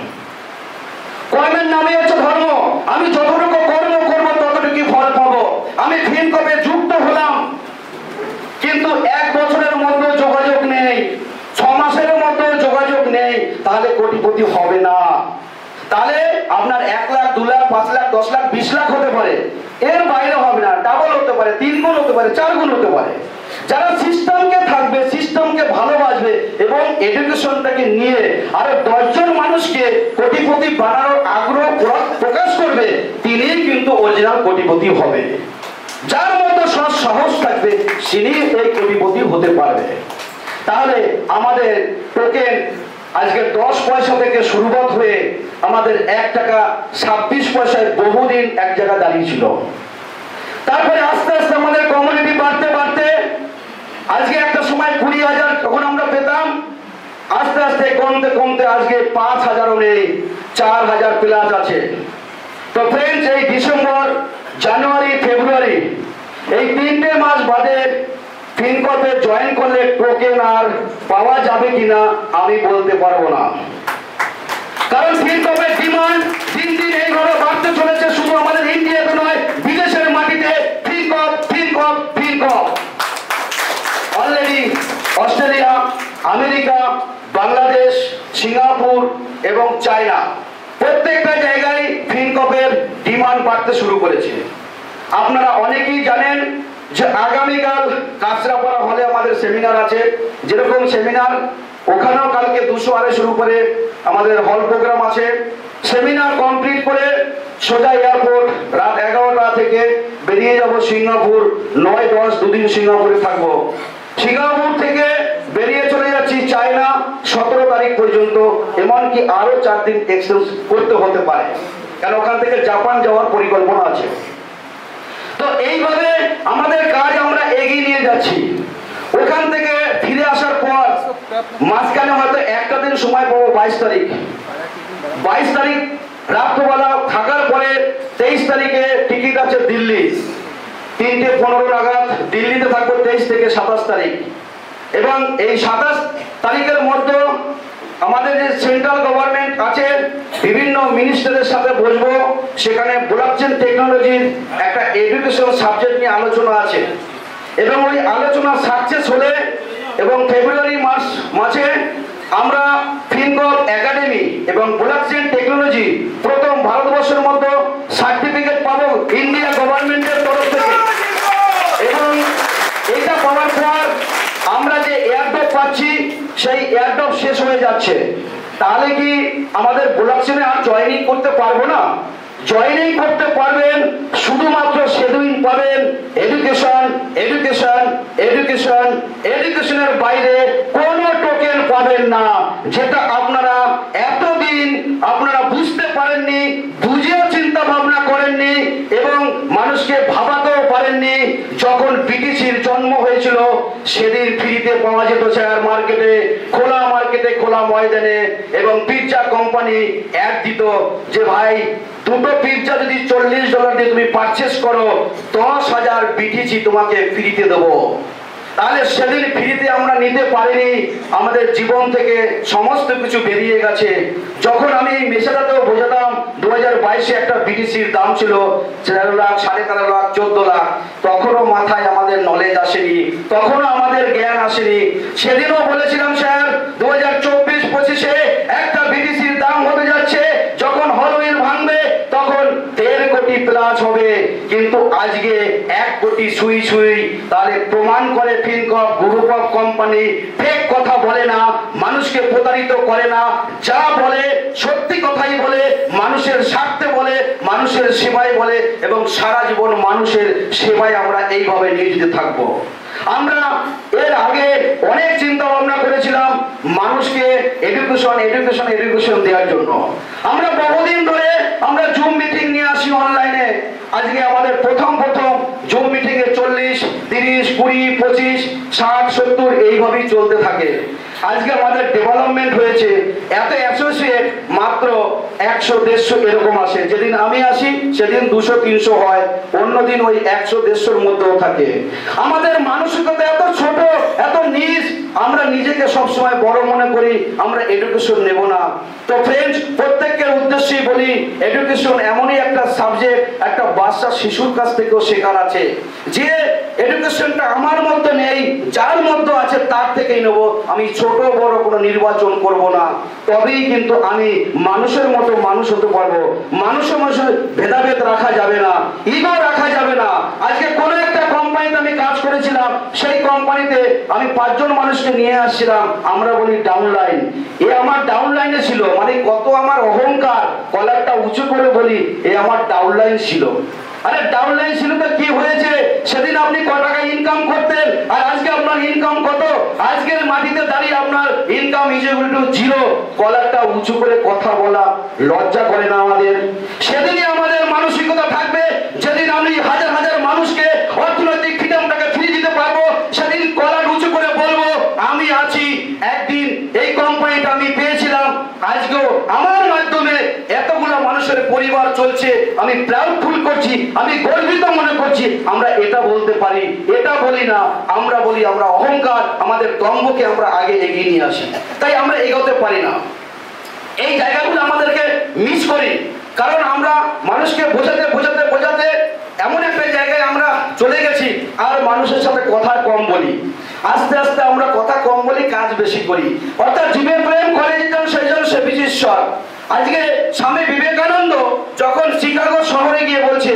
কর্মের নামে হচ্ছে ধর্ম। আমি যতটুকু কর্ম করব ততটুকু ফল পাবো। আমি ফিনকর্পে যুক্ত হলাম, কিন্তু 1 বছরের মধ্যে যোগাযোগ নেই, 6 মাসের মধ্যে যোগাযোগ নেই, তাহলে কোটিপতি হবে না। তাহলে আপনার 1 লাখ, 2 লাখ, 5 লাখ, 10 লাখ, 20 লাখ হতে পারে, এর বাইরে হবে না। ডাবল হতে পারে, 3 গুণ হতে পারে, 4 গুণ হতে পারে। যারা সিস্টেমকে থাকবে, সিস্টেমকে ভালোবাসবে এবং এডুকেশনটাকে নিয়ে আরো 10 জন মানুষকে কোটিপতি বানানোর আগ্রহ প্রকাশ করবে, তিনিই কিন্তু অরিজিনাল কোটিপতি হবে। যার মধ্যে সাহস থাকবে তিনি এই কোটিপতি হতে পারবে। তাহলে আমাদের টোকেন আজকে 10 পয়সা থেকে শুরুবাত হয়ে আমাদের 1 টাকা 26 পয়সায় বহুদিন এক জায়গায় দাঁড়িয়েছিল। তারপরে আস্তে আস্তে আমাদের কমিউনিটি বাড়তে বাড়তে আজকে একটা সময় 20,000 তখন আমরা পেতাম, আস্তে আস্তে কমতে কমতে আজকে 5,000ও নেই, 4,000 প্লাস আছে। তো ফ্রেন্ডস, এই ডিসেম্বর, জানুয়ারি, ফেব্রুয়ারি এই 3টে মাস বাদে ফিনকর্পে জয়েন করলে টোকেন আর পাওয়া যাবে কিনা আমি বলতে পারবো না। কারণ ফিনকর্পের ডিমান্ড দিন দিন এইভাবে বাড়তে চলেছে, শুধু আমাদের ইন্ডিয়াতে নয়, বিদেশের মাটিতে Fincorp Fincorp Fincorp. Already Australia, America, Bangladesh, Singapore এবং চায়না প্রত্যেকটা জায়গায় ফিনকর্পের ডিমান্ড বাড়তে শুরু করেছে। আপনারা অনেকেই জানেন যে আগামীকাল কাঁচরাপাড়া হলে আমাদের সেমিনার আছে। যেরকম সেমিনার, ওখানেও কালকে 200-250 উপরে আমাদের হল প্রোগ্রাম আছে। সেমিনার কমপ্লিট করে সোজা এয়ারপোর্ট রাত 11টা থেকে বেরিয়ে যাব সিঙ্গাপুর। 9-10 দুদিন সিঙ্গাপুরে থাকবো। সিঙ্গাপুর থেকে বেরিয়ে চলে যাচ্ছি চায়না 17 তারিখ পর্যন্ত, এমনকি আরো 4 দিন এক্সটেন্ড করতে হতে পারে, কারণ ওখান থেকে জাপান যাওয়ার পরিকল্পনা আছে। তো এইভাবে আমাদের কাজ আমরা এগিয়ে নিয়ে যাচ্ছি। ওখান থেকে ফিরে আসার পর মাঝখানে হয়তো একটা দিন সময় পাবো, 22 তারিখ। 22 তারিখ রাত্রবেলা থাকার পরে 23 তারিখে টিকিট আছে দিল্লি। 3:15 নাগাদ দিল্লিতে থাকবো 23 থেকে 27 তারিখ। এবং এই 27 তারিখের মধ্যে আমাদের যে সেন্ট্রাল গভর্নমেন্ট আছে, বিভিন্ন মিনিস্টারের সাথে বসবো। সেখানে ব্লকচেন টেকনোলজির একটা এডুকেশন সাবজেক্ট নিয়ে আলোচনা আছে, এবং ওই আলোচনা সাকসেস হলে এবং ফেব্রুয়ারি মাসে আমরা ফিনকপ একাডেমি এবং ব্লকচেন টেকনোলজি প্রথম ভারতবর্ষের মধ্যে সার্টিফিকেট পাবো ইন্ডিয়া গভর্নমেন্টের তরফ থেকে। এবং এটা পাওয়ার পর আমরা যে এয়ারড্রপ পাচ্ছি, সেই এয়ারড্রপ শেষ হয়ে যাচ্ছে। তাহলে কি আমাদের ব্লকচেনে আর জয়েনিং করতে পারবো না? জয়েনিং করতে পারবেন, শুধুমাত্র সেদিন পাবেন এডুকেশন, এডুকেশন, এডুকেশন, এডুকেশনের বাইরে কোনো টোকেন পাবেন না। যেটা আপনারা এতদিন আপনারা বুঝতে পারেননি, বুঝেও চিন্তা ভাবনা করেননি এবং মানুষকে ভাবাতেও পারেননি। যখন বিটিসির জন্ম হয়েছিল সেদিন ফ্রিতে পাওয়া যেত শেয়ার মার্কেটে, খোলা মার্কেটে, খোলা ময়দানে। এবং পিৎজা কোম্পানি অ্যাড দিত যে ভাই দুটো পিৎজা যদি $40 দিয়ে তুমি পারচেস করো 10,000 বিটিসি তোমাকে ফ্রিতে দেবো। তাহলে সেদিন ফ্রিতে আমরা নিতে পারিনি, আমাদের জীবন থেকে সমস্ত কিছু বেরিয়ে গেছে। যখন আমি মেশাদাতেও বোঝাতাম 2022-এ একটা বিটিসির দাম ছিল 13 লাখ, 13.5 লাখ, 14 লাখ, তখনও মাথায় আমাদের নলেজ আসেনি, তখনও আমাদের জ্ঞান আসেনি। সেদিনও বলেছিলাম স্যার 2024-25-এ একটা বিটিসির দাম হতে যাচ্ছে, যখন হলউইন ভাঙবে তখন 1.5 কোটি প্লাস হবে। কিন্তু আজকে 1 কোটি সুই সুই। তাহলে প্রমাণ করে ফিনকপ গ্রুপ অফ কোম্পানি ফেক কথা বলে না, মানুষকে প্রতারিত করে না, যা বলে সত্যি কথাই বলে, মানুষের স্বার্থে বলে, মানুষের সেবায় বলে, এবং সারা জীবন মানুষের সেবায় আমরা এইভাবে নিয়োজিত থাকবো। আমরা এর আগে অনেক চিন্তা ভাবনা করেছিলাম মানুষকে এডুকেশন, এডুকেশন, এডুকেশন দেওয়ার জন্য। আমরা বহুদিন ধরে আমরা জুম মিটিং নিয়ে আসি অনলাইনে। আজকে আমাদের প্রথম জুম মিটিং এ 40, 30, 20, 25, 60, 70 এইভাবেই চলতে থাকে। আজকে আমাদের ডেভেলপমেন্ট হয়েছে, এত অ্যাসোসিয়েট মাত্র 100-150 এরকম আসে। যেদিন আমি আসি সেদিন 200-300 হয়, অন্যদিন ওই 100-150-র মধ্যেও থাকে। আমাদের মানসিকতা এত ছোট, এত নিজ, আমরা নিজেকে সবসময় বড় মনে করি, আমরা এডুকেশন নেব না। তো ফ্রেন্ডস, প্রত্যেকের উদ্দেশ্যেই বলি, এডুকেশন এমনই একটা সাবজেক্ট, একটা বাচ্চা শিশুর কাছ থেকেও শেখার আছে। যে এডুকেশনটা আমার মধ্যে নেই, যার মধ্যে আছে তার থেকেই নেব। আমি ছোট বড় কোনো নির্বাচন করব না, তবেই কিন্তু আমি মানুষের মতো মানুষ হতে পারবো। মানুষের ভেদাভেদ রাখা যাবে না, ইগো রাখা যাবে না। আজকে কোনো একটা কোম্পানিতে আমি কাজ করেছিলাম, সেই কোম্পানিতে আমি 5 জন মানুষকে নিয়ে আসছিলাম। আমরা বলি ডাউনলাইন, এ আমার ডাউনলাইনে ছিল, মানে কত আমার অহংকার, কলারটা উঁচু করে বলি এ আমার ডাউনলাইন ছিল। আরে ডাউনলাইন ছিল তো কি হয়েছে? সেদিন আপনি ক টাকা ইনকাম করতেন, আর আজকে আপনার ইনকাম কত? আজকের মাটিতে দাঁড়িয়ে আপনার ইনকাম ইজ ইকুয়াল টু 0। কলারটা উঁচু করে কথা বলা লজ্জা করে না আমাদের? সেদিনই আমাদের মানসিকতা থাকবে, যেদিন আমি হাজার হাজার মানুষকে অর্থনৈতিক ফ্রিডমটাকে ফিরিয়ে দিতে পারবো, সেদিন কলার উঁচু করে বলবো আমি আছি। একদিন এই কোম্পানিটা আমি পেয়েছিলাম, আজকেও আমার মাধ্যমে এতগুলো মানুষের পরিবার চলছে, আমি প্রাউডফুল করছি, আমি গর্বিত মনে করছি। আমরা এটা বলতে পারি, এটা বলি না। আমরা বলি আমরা অহংকার, আমাদের দম্ভকে আমরা আগে এগিয়ে নিয়ে আসি, তাই আমরা এগোতে পারি না। এই জায়গাগুলো আমাদেরকে মিস করি, কারণ আমরা মানুষকে বোঝাতে বোঝাতে বোঝাতে এমন একটা জায়গায় আমরা চলে গেছি, আর মানুষের সাথে কথা কম বলি। আস্তে আস্তে আমরা কথা কম বলি, কাজ বেশি করি। অর্থাৎ জীবে প্রেম করে যেতেন সেই জন্য সে বিশ্বর। আজকে স্বামী বিবেকানন্দ যখন শিকাগো শহরে গিয়ে বলছে,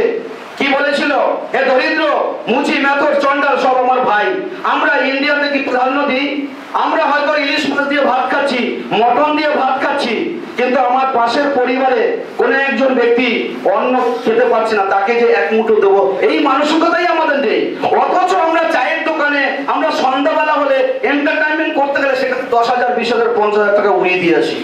কি বলেছিল? এ দরিদ্র মুচি মেথর চন্ডাল সব আমার ভাই। আমরা ইন্ডিয়াতে কি প্রাধান্য দিই? আমরা হয়তো ইলিশ মাছ দিয়ে ভাত খাচ্ছি, মটন দিয়ে ভাত খাচ্ছি, কিন্তু আমার পাশের পরিবারে কোন একজন ব্যক্তি অন্ন খেতে পারছে না, তাকে যে এক মুঠো দেবো, এই মানসিকতাই আমাদের নেই। অথচ আমরা চায়ের দোকানে আমরা সন্ধ্যাবেলা হলে এন্টারটেনমেন্ট করতে গেলে সেখানে 10,000, 20,000, 50,000 টাকা উড়িয়ে দিয়ে আসি।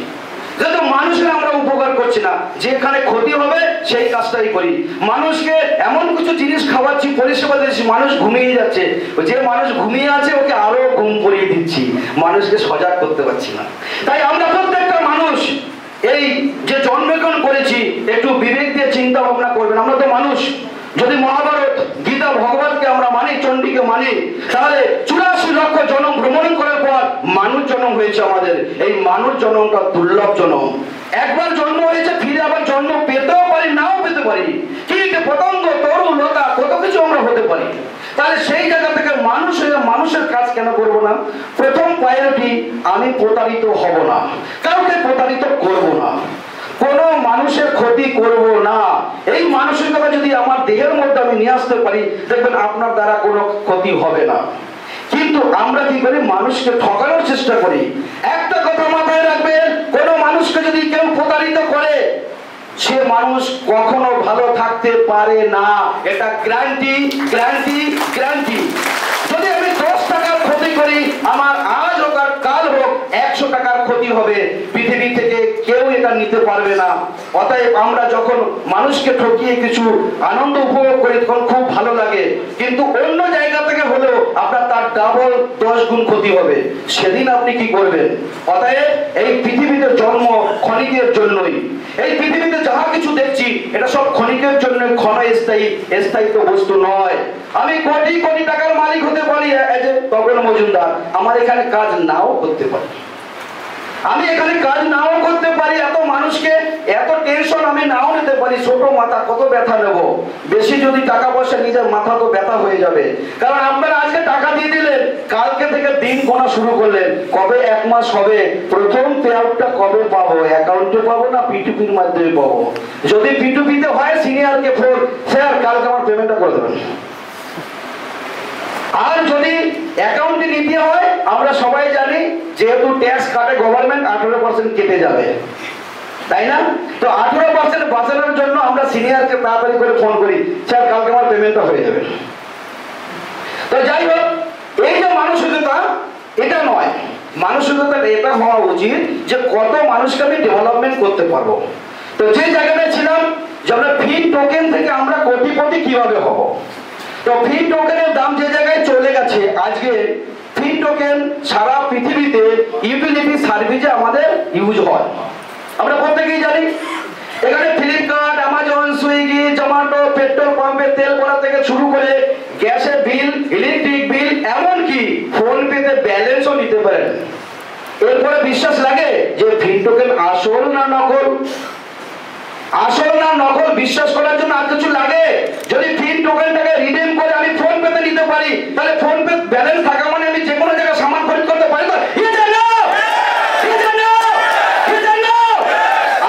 কিন্তু মানুষের আমরা উপকার করছি না, যেখানে ক্ষতি হবে সেই কাজটাই করি। মানুষকে এমন কিছু জিনিস খাওয়াচ্ছি, পরিষেবা দিচ্ছি, মানুষ ঘুমিয়ে যাচ্ছে, যে মানুষ ঘুমিয়ে আছে ওকে আরো ঘুম পড়িয়ে দিচ্ছি, মানুষকে সজাগ করতে পারছি না। তাই আমরা প্রত্যেকটা মানুষ এই যে জন্মগ্রহণ করেছি একটু বিবেক দিয়ে চিন্তা ভাবনা করবেন। আমরা তো মানুষ, যদি মহাভারত, গীতা, ভগবতকে আমরা মানি, চণ্ডীকে মানি, তাহলে 84 লক্ষ জন্ম ভ্রমণ করার পর মানুষ জন্ম হয়েছে আমাদের। এই মানুষ জন্মটা দুর্লভ জন্ম। একবার জন্ম হয়েছে, ফিরে আবার জন্ম পেতেও পারি, নাও পেতে পারি। কীট পতঙ্গ, তরু লতা, কত কিছু আমরা হতে পারি। তাহলে সেই জায়গা থেকে মানুষ হয়ে মানুষের কাজ কেন করব না? প্রথম প্রায়োরিটি, আমি প্রতারিত হব না, কাউকে প্রতারিত করব না, কোনো মানুষের ক্ষতি করব না। এই মানসিকতা যদি আমার দেহের মধ্যে আমি নিয়ে আসতে পারি, দেখবেন আপনার দ্বারা কোনো ক্ষতি হবে না। কিন্তু আমরা কি করি? মানুষকে ঠকানোর চেষ্টা করি। একটা কথা মাথায় রাখবেন, কোন মানুষকে যদি কেউ প্রতারিত করে, সে মানুষ কখনো ভালো থাকতে পারে না। এটা গ্যারান্টি, গ্যারান্টি, গ্যারান্টি। যদি আমি 10 টাকার ক্ষতি করি, আমার আজ হোক আর কাল হোক 100 টাকার ক্ষতি হবে। পৃথিবী থেকে কেউ এটা নিতে পারবে না। অতএব আমরা যখন মানুষকে ঠকিয়ে কিছু আনন্দ উপভোগ করি তখন খুব ভালো লাগে, কিন্তু অন্য জায়গা থেকে হলেও আপনার তার ডাবল 10 গুণ ক্ষতি হবে। সেদিন আপনি কি করবেন? অতএব এই পৃথিবীতে জন্ম ক্ষণিকের জন্যই। এই পৃথিবীতে যাহা কিছু দেখছি এটা সব ক্ষণিকের জন্য, ক্ষণস্থায়ী, স্থায়িত্ব বস্তু নয়। আমি কোটি কোটি টাকার মালিক হতে পারি, তপন মজুমদার, আমার এখানে কাজ নাও করতে পারি, আমি এখানে কাজ নাও করতে পারি, এত মানুষকে এত টেনশন আমি নাও নিতে পারি। ছোট মাথা, কত ব্যথা নেব? বেশি যদি টাকা পয়সা নিজের মাথা তো ব্যথা হয়ে যাবে। কারণ আপনারা আজকে টাকা দিয়ে দিলেন, কালকে থেকে দিন গোনা শুরু করলেন, কবে 1 মাস হবে, প্রথম পে আউটটা কবে পাবো? অ্যাকাউন্টে পাবো না পিটুপির মাধ্যমে পাবো? যদি পিটুপিতে হয়, সিনিয়রকে ফোন, স্যার কালকে আমার পেমেন্টটা করে দেবেন। আর যদি অ্যাকাউন্টে নিতে হয়, আমরা সবাই জানি যেহেতু ট্যাক্স কাটে গভর্নমেন্ট, 18% কেটে যাবে, তাই না? তো 18% বাঁচানোর জন্য আমরা সিনিয়রকে তাড়াতাড়ি করে ফোন করি, স্যার কালকে আমার পেমেন্টটা হয়ে যাবে। তো যাই হোক, এই যে মানসিকতা, এটা নয়। মানসিকতা এটা হওয়া উচিত যে কত মানুষকে আমি ডেভেলপমেন্ট করতে পারবো। তো যে জায়গাটায় ছিলাম যে আমরা ফি টোকেন থেকে আমরা কোটিপতি কিভাবে হব, তো ফি টোকেনের দাম যে জায়গায় চলে গেছে, আজকে ফি টোকেন সারা পৃথিবীতে ইউটিলিটি সার্ভিসে আমাদের ইউজ হয়। আমরা প্রত্যেকেই জানি, এখানে Flipkart, Amazon, Swiggy, Zomato, petrol পাম্পের তেল ভরা থেকে শুরু করে গ্যাসের বিল, ইলেকট্রিক বিল, এমনকি ফোন পেতে ব্যালেন্সও নিতে পারেন। এরপরে বিশ্বাস লাগে যে ফি টোকেন আসল না নকল? আসল না নকল বিশ্বাস করার জন্য আর কিছু লাগে? যদি ফিন টোকেনটাকে রিডিম করে আমি ফোন পেতে নিতে পারি, তাহলে ফোন পে ব্যালেন্স থাকা মানে আমি যে কোনো জায়গায় সামান খরিদ করতে পারি। তো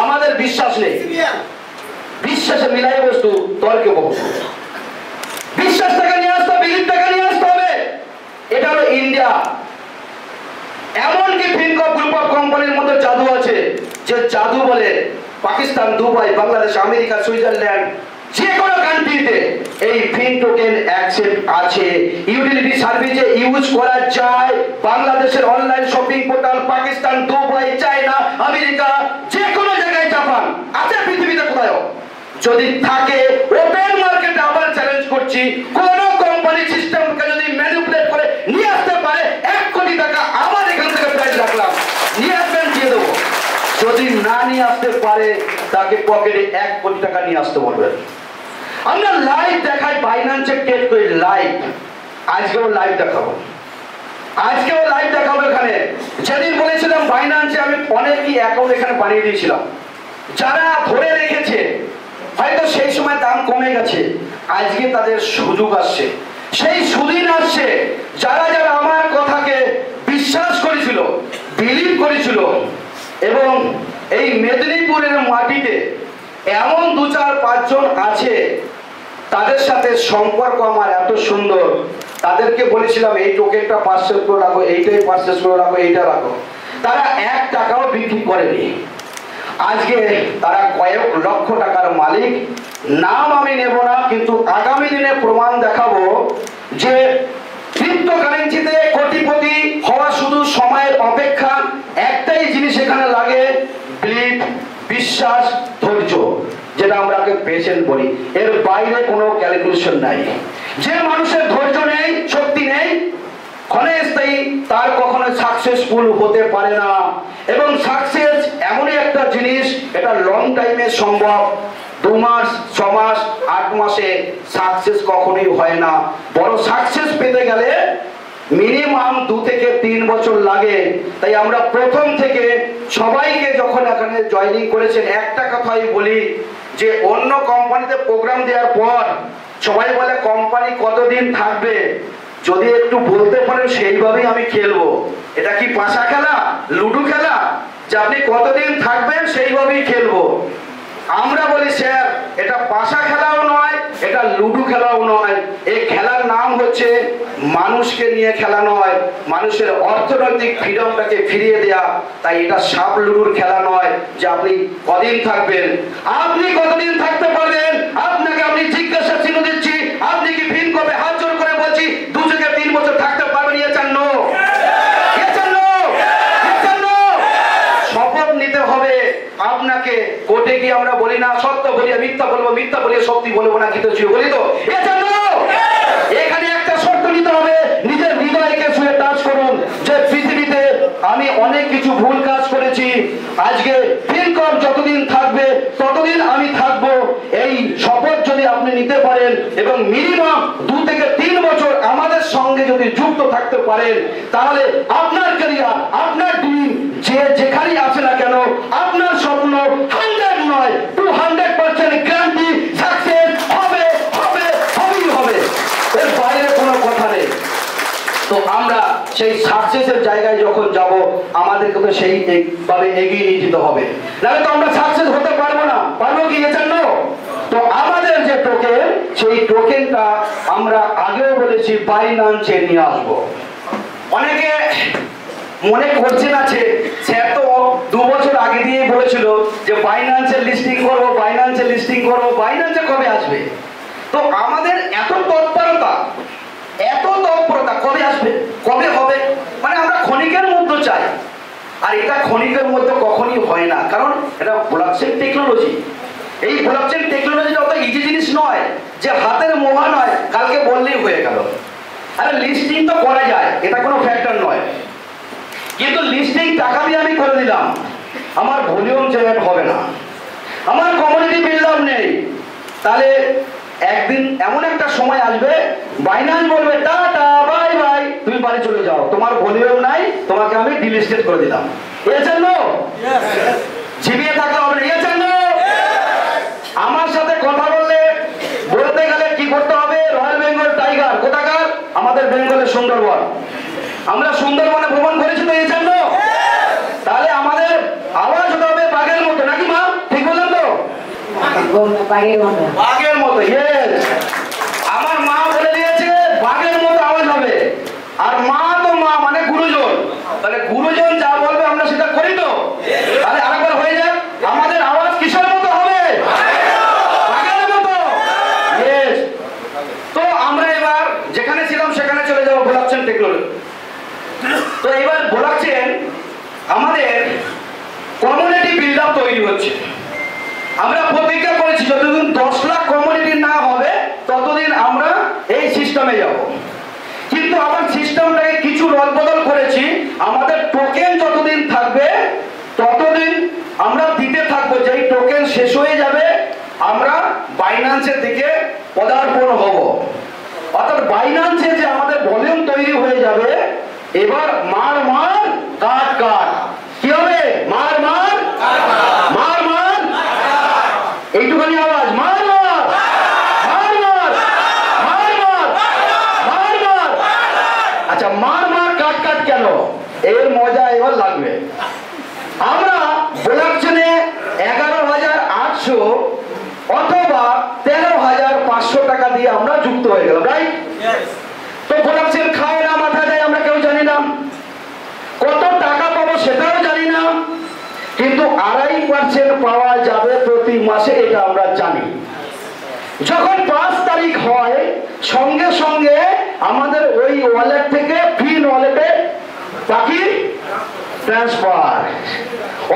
আমাদের বিশ্বাস নেই। বিশ্বাসে মিলাই বস্তু তর্কে বহু। বিশ্বাসটাকে নিয়ে আসতে হবে, বিলিফটাকে নিয়ে আসতে হবে। এটা হলো ইন্ডিয়া। এমনকি ফিনকপ গ্রুপ অফ কোম্পানির মধ্যে জাদু আছে, যে জাদু বলে Pakistan, Dubai, Bangladesh, America, Switzerland, যে কোনো কান্ট্রিতে এই ফিন টোকেন অ্যাকসেপ্ট আছে, ইউটিলিটি সার্ভিসে ইউজ করা যায়। বাংলাদেশের online shopping portal, Pakistan, Dubai, China, America, যে কোনো জায়গায়, জাপান আছে পৃথিবীতে কোথাও যদি থাকে, ওপেন মার্কেটে আবার চ্যালেঞ্জ করছি, কোন কোম্পানি সিস্টেমকে যদি ম্যানিপুলেট করে নিয়ে আসতে পারে, 1 কোটি টাকা আমার এখান থেকে প্রাইস রাখলাম, নিয়ে আসবেন, দিয়ে দেবো। যদি না নিয়ে আসতে পারে, তাকে পকেটে 1 কোটি টাকা নিয়ে আসতে বলবেন। আমরা লাইভ দেখাই, বাইন্যান্সে ট্রেড করি লাইভ। আজকেও লাইভ দেখাবো, আজকেও লাইভ দেখাবো। এখানে যেদিন বলেছিলাম বাইন্যান্সে আমি অনেকই অ্যাকাউন্ট এখানে বানিয়ে দিয়েছিলাম, যারা ধরে রেখেছে হয়তো সেই সময় দাম কমে গেছে, আজকে তাদের সুযোগ আসছে, সেই সুদিন আসছে। যারা যারা আমার কথাকে বিশ্বাস করেছিল, বিলিভ করেছিল, এবং এই মেদিনীপুরের মাটিতে এমন 2, 4, 5 জন আছে তাদের সাথে সম্পর্ক আমার এত সুন্দর, তাদেরকে বলেছিলাম এই টোকেনটা পার্সেল করে রাখো, এইটাই পার্সেল করে রাখো, এইটা রাখো, তারা 1 টাকাও বিক্রি করেনি। আজকে তারা কয়েক লক্ষ টাকার মালিক। নাম আমি নেব না, কিন্তু আগামী দিনে প্রমাণ দেখাবো যে ক্রিপ্টোকারেন্সিতে কোটিপতি হওয়া শুধু সময়ের অপেক্ষা। একটাই জিনিস এখানে লাগে, বিলিভ, বিশ্বাস, ধৈর্য, যেটা আমরা পেশেন্ট বলি। এর বাইরে কোনো ক্যালকুলেশন নাই। যে মানুষের ধৈর্য নেই, শক্তি নেই, ক্ষণস্থায়ী, তার কখনো সাকসেসফুল হতে পারে না। এবং সাকসেস এমনই একটা জিনিস, এটা লং টাইমে সম্ভব। 2 মাস, 6 মাস, 8 মাসে সাকসেস কখনোই হয় না। বড় সাকসেস পেতে গেলে মিনিমাম 2 থেকে 3 বছর লাগে। তাই আমরা প্রথম থেকে সবাইকে যখন এখানে জয়েনিং করেছেন, একটা কথাই বলি যে অন্য কোম্পানিতে প্রোগ্রাম দেওয়ার পর সবাই বলে কোম্পানি কতদিন থাকবে, যদি একটু বলতে পারেন সেইভাবেই আমি খেলবো। এটা কি পাশা খেলা, লুডো খেলা, যে আপনি কতদিন থাকবেন সেইভাবেই খেলবো? আমরা বলি স্যার এটা পাশা খেলাও নয়, এটা লুডো খেলাও নয়। এই খেলার নাম হচ্ছে মানুষকে নিয়ে খেলা নয়, মানুষের অর্থনৈতিক ফ্রিডমটাকে ফিরিয়ে দেয়া। তাই এটা সাপ লুডুর খেলা নয় যে আপনি কদিন থাকবেন। আপনি কতদিন থাকতে পারবেন আপনাকে আমি জিজ্ঞাসা চিহ্ন দিচ্ছি। আপনি কি ভিন কবে হাত জোর করে বলছি 2 থেকে 3 বছর থাকতে পারবেন? শপথ নিতে হবে আপনাকে। কোর্টে গিয়ে আমরা বলি না সত্য বলি, মিথ্যা বলবো, মিথ্যা বলি সত্যি বলবো না, কিন্তু বলি তো এখানে একটা শর্ত নিতে হবে। নিজের হৃদয়কে ছুঁয়ে টাচ করুন যে পৃথিবীতে আমি অনেক কিছু ভুল কাজ করেছি। আজকে ইনকাম যতদিন থাকবে ততদিন আমি থাকবো। এই শপথ যদি আপনি নিতে পারেন এবং মিনিমাম 2 থেকে 3 বছর আমাদের সঙ্গে যদি যুক্ত থাকতে পারেন, তাহলে আপনার ক্যারিয়ার, আপনার ড্রিম, যে যেখানেই আছে না কেন, আপনার স্বপ্ন 100 নয় 200% গ্যারান্টি সাকসেস হবে, হবে, হবেই হবে। এর বাইরে কোনো কথা নেই। তো আমরা সেই সাকসেসের জায়গায় যখন যাব, আমাদেরকে তো সেইভাবে এগিয়ে নিয়ে যেতে হবে, নাহলে তো আমরা সাকসেস হতে পারবো না। পারবো কি এজন্য? তো আমাদের যে টোকেন, সেই টোকেনটা আমরা আগেও বলেছি বাইন্যান্সে নিয়ে আসবো। অনেকে মনে করছেন আছে স্যার তো 2 বছর আগে দিয়ে বলেছিল যে বাইন্যান্সে লিস্টিং করবো, বাইন্যান্সে লিস্টিং করবো, বাইন্যান্সে কবে আসবে? তো আমাদের এত তৎপরতা কবে আসবে, কবে হবে, মানে আমরা ক্ষণিকের মধ্যে চাই। আর এটা ক্ষণিকের মধ্যে কখনই হয় না, কারণ এটা ব্লকচেন টেকনোলজি। এই ব্লকচেন টেকনোলজিটা অত ইজি জিনিস নয় যে হাতের মোহা নয়, কালকে বললেই হয়ে গেল। আরে লিস্টিং তো করা যায়, এটা কোনো ফ্যাক্টর নয়, কিন্তু লিস্টিং টাকা দিয়ে আমি করে দিলাম, আমার ভলিউম জেনারেট হবে না, আমার কমিউনিটি বিল্ড আপ নেই, তাহলে একদিন এমন একটা সময় আসবে বাইন্যান্স বলবে টাটা বাই বাই, তুমি বাড়ি চলে যাও, তোমার ভলিউম নাই, তোমাকে আমি ডিলিস্টেড করে দিলাম। এর জন্য ঝিমিয়ে থাকলে হবে না। এর জন্য আমার সাথে কথা বলতে গেলে কি করতে হবে? রয়্যাল বেঙ্গল টাইগার কোথাকার? আমাদের বেঙ্গলের সুন্দরবন। আমরা সুন্দরবনে ভ্রমণ করেছি তো, এই জন্য তাহলে আমাদের আওয়াজ হতে হবে বাঘের মতো, নাকি মা? ঠিক বললেন তো? বাঘের মতো। আমার মা বলে দিয়েছে বাঘের মতো আওয়াজ হবে। আর মা তো মা মানে গুরুজন, তাহলে গুরুজন যা বলবে আমরা সেটা করি তো। তাহলে আরেকবার হয়ে যাক, আমাদের আওয়াজ কিসের মতো হবে? বাঘের মতো। তো আমরা এবার যেখানে ছিলাম সেখানে চলে যাবো, ব্লকচেন টেকনোলজি। তো এবার ব্লকচেন আমাদের কমিউনিটি বিল্ড আপ তৈরি হচ্ছে। আমরা প্রতিজ্ঞা করেছি যতদিন 10 লাখ কমিউনিটি না হবে ততদিন আমরা এই সিস্টেমে যাব। কিন্তু আবার সিস্টেমটাকে কিছু রদবদল করেছি। আমাদের টোকেন যতদিন থাকবে ততদিন আমরা দিতে থাকবো। যেই টোকেন শেষ হয়ে যাবে আমরা বাইন্যান্সের দিকে পদার্পণ হব। অর্থাৎ বাইন্যান্সে যে আমাদের ভলিউম তৈরি হয়ে যাবে, এবার মার মার কাট কাট। কি হবে? মার মার মার মার, এইটুখানি আওয়াজ, মার মার মার মার মার মার মার মার। আচ্ছা, মার মার কাট কাট কেন? এর মজা এবার লাগবে। আমরা ব্লকচেনে 11,800 অথবা 13,500 500 টাকা দিয়ে আমরা যুক্ত হয়ে গেলাম, রাইট? তো প্রোডাকশন খায় না মাথা যায় আমরা কেউ জানি না, কত টাকা পাবো সেটাও জানি না, কিন্তু 2.5% পাওয়া যাবে প্রতি মাসে এটা আমরা জানি। যখন 5 তারিখ হয় সঙ্গে সঙ্গে আমাদের ওই ওয়ালেট থেকে ফিন ওয়ালেটে বাকি ট্রান্সফার।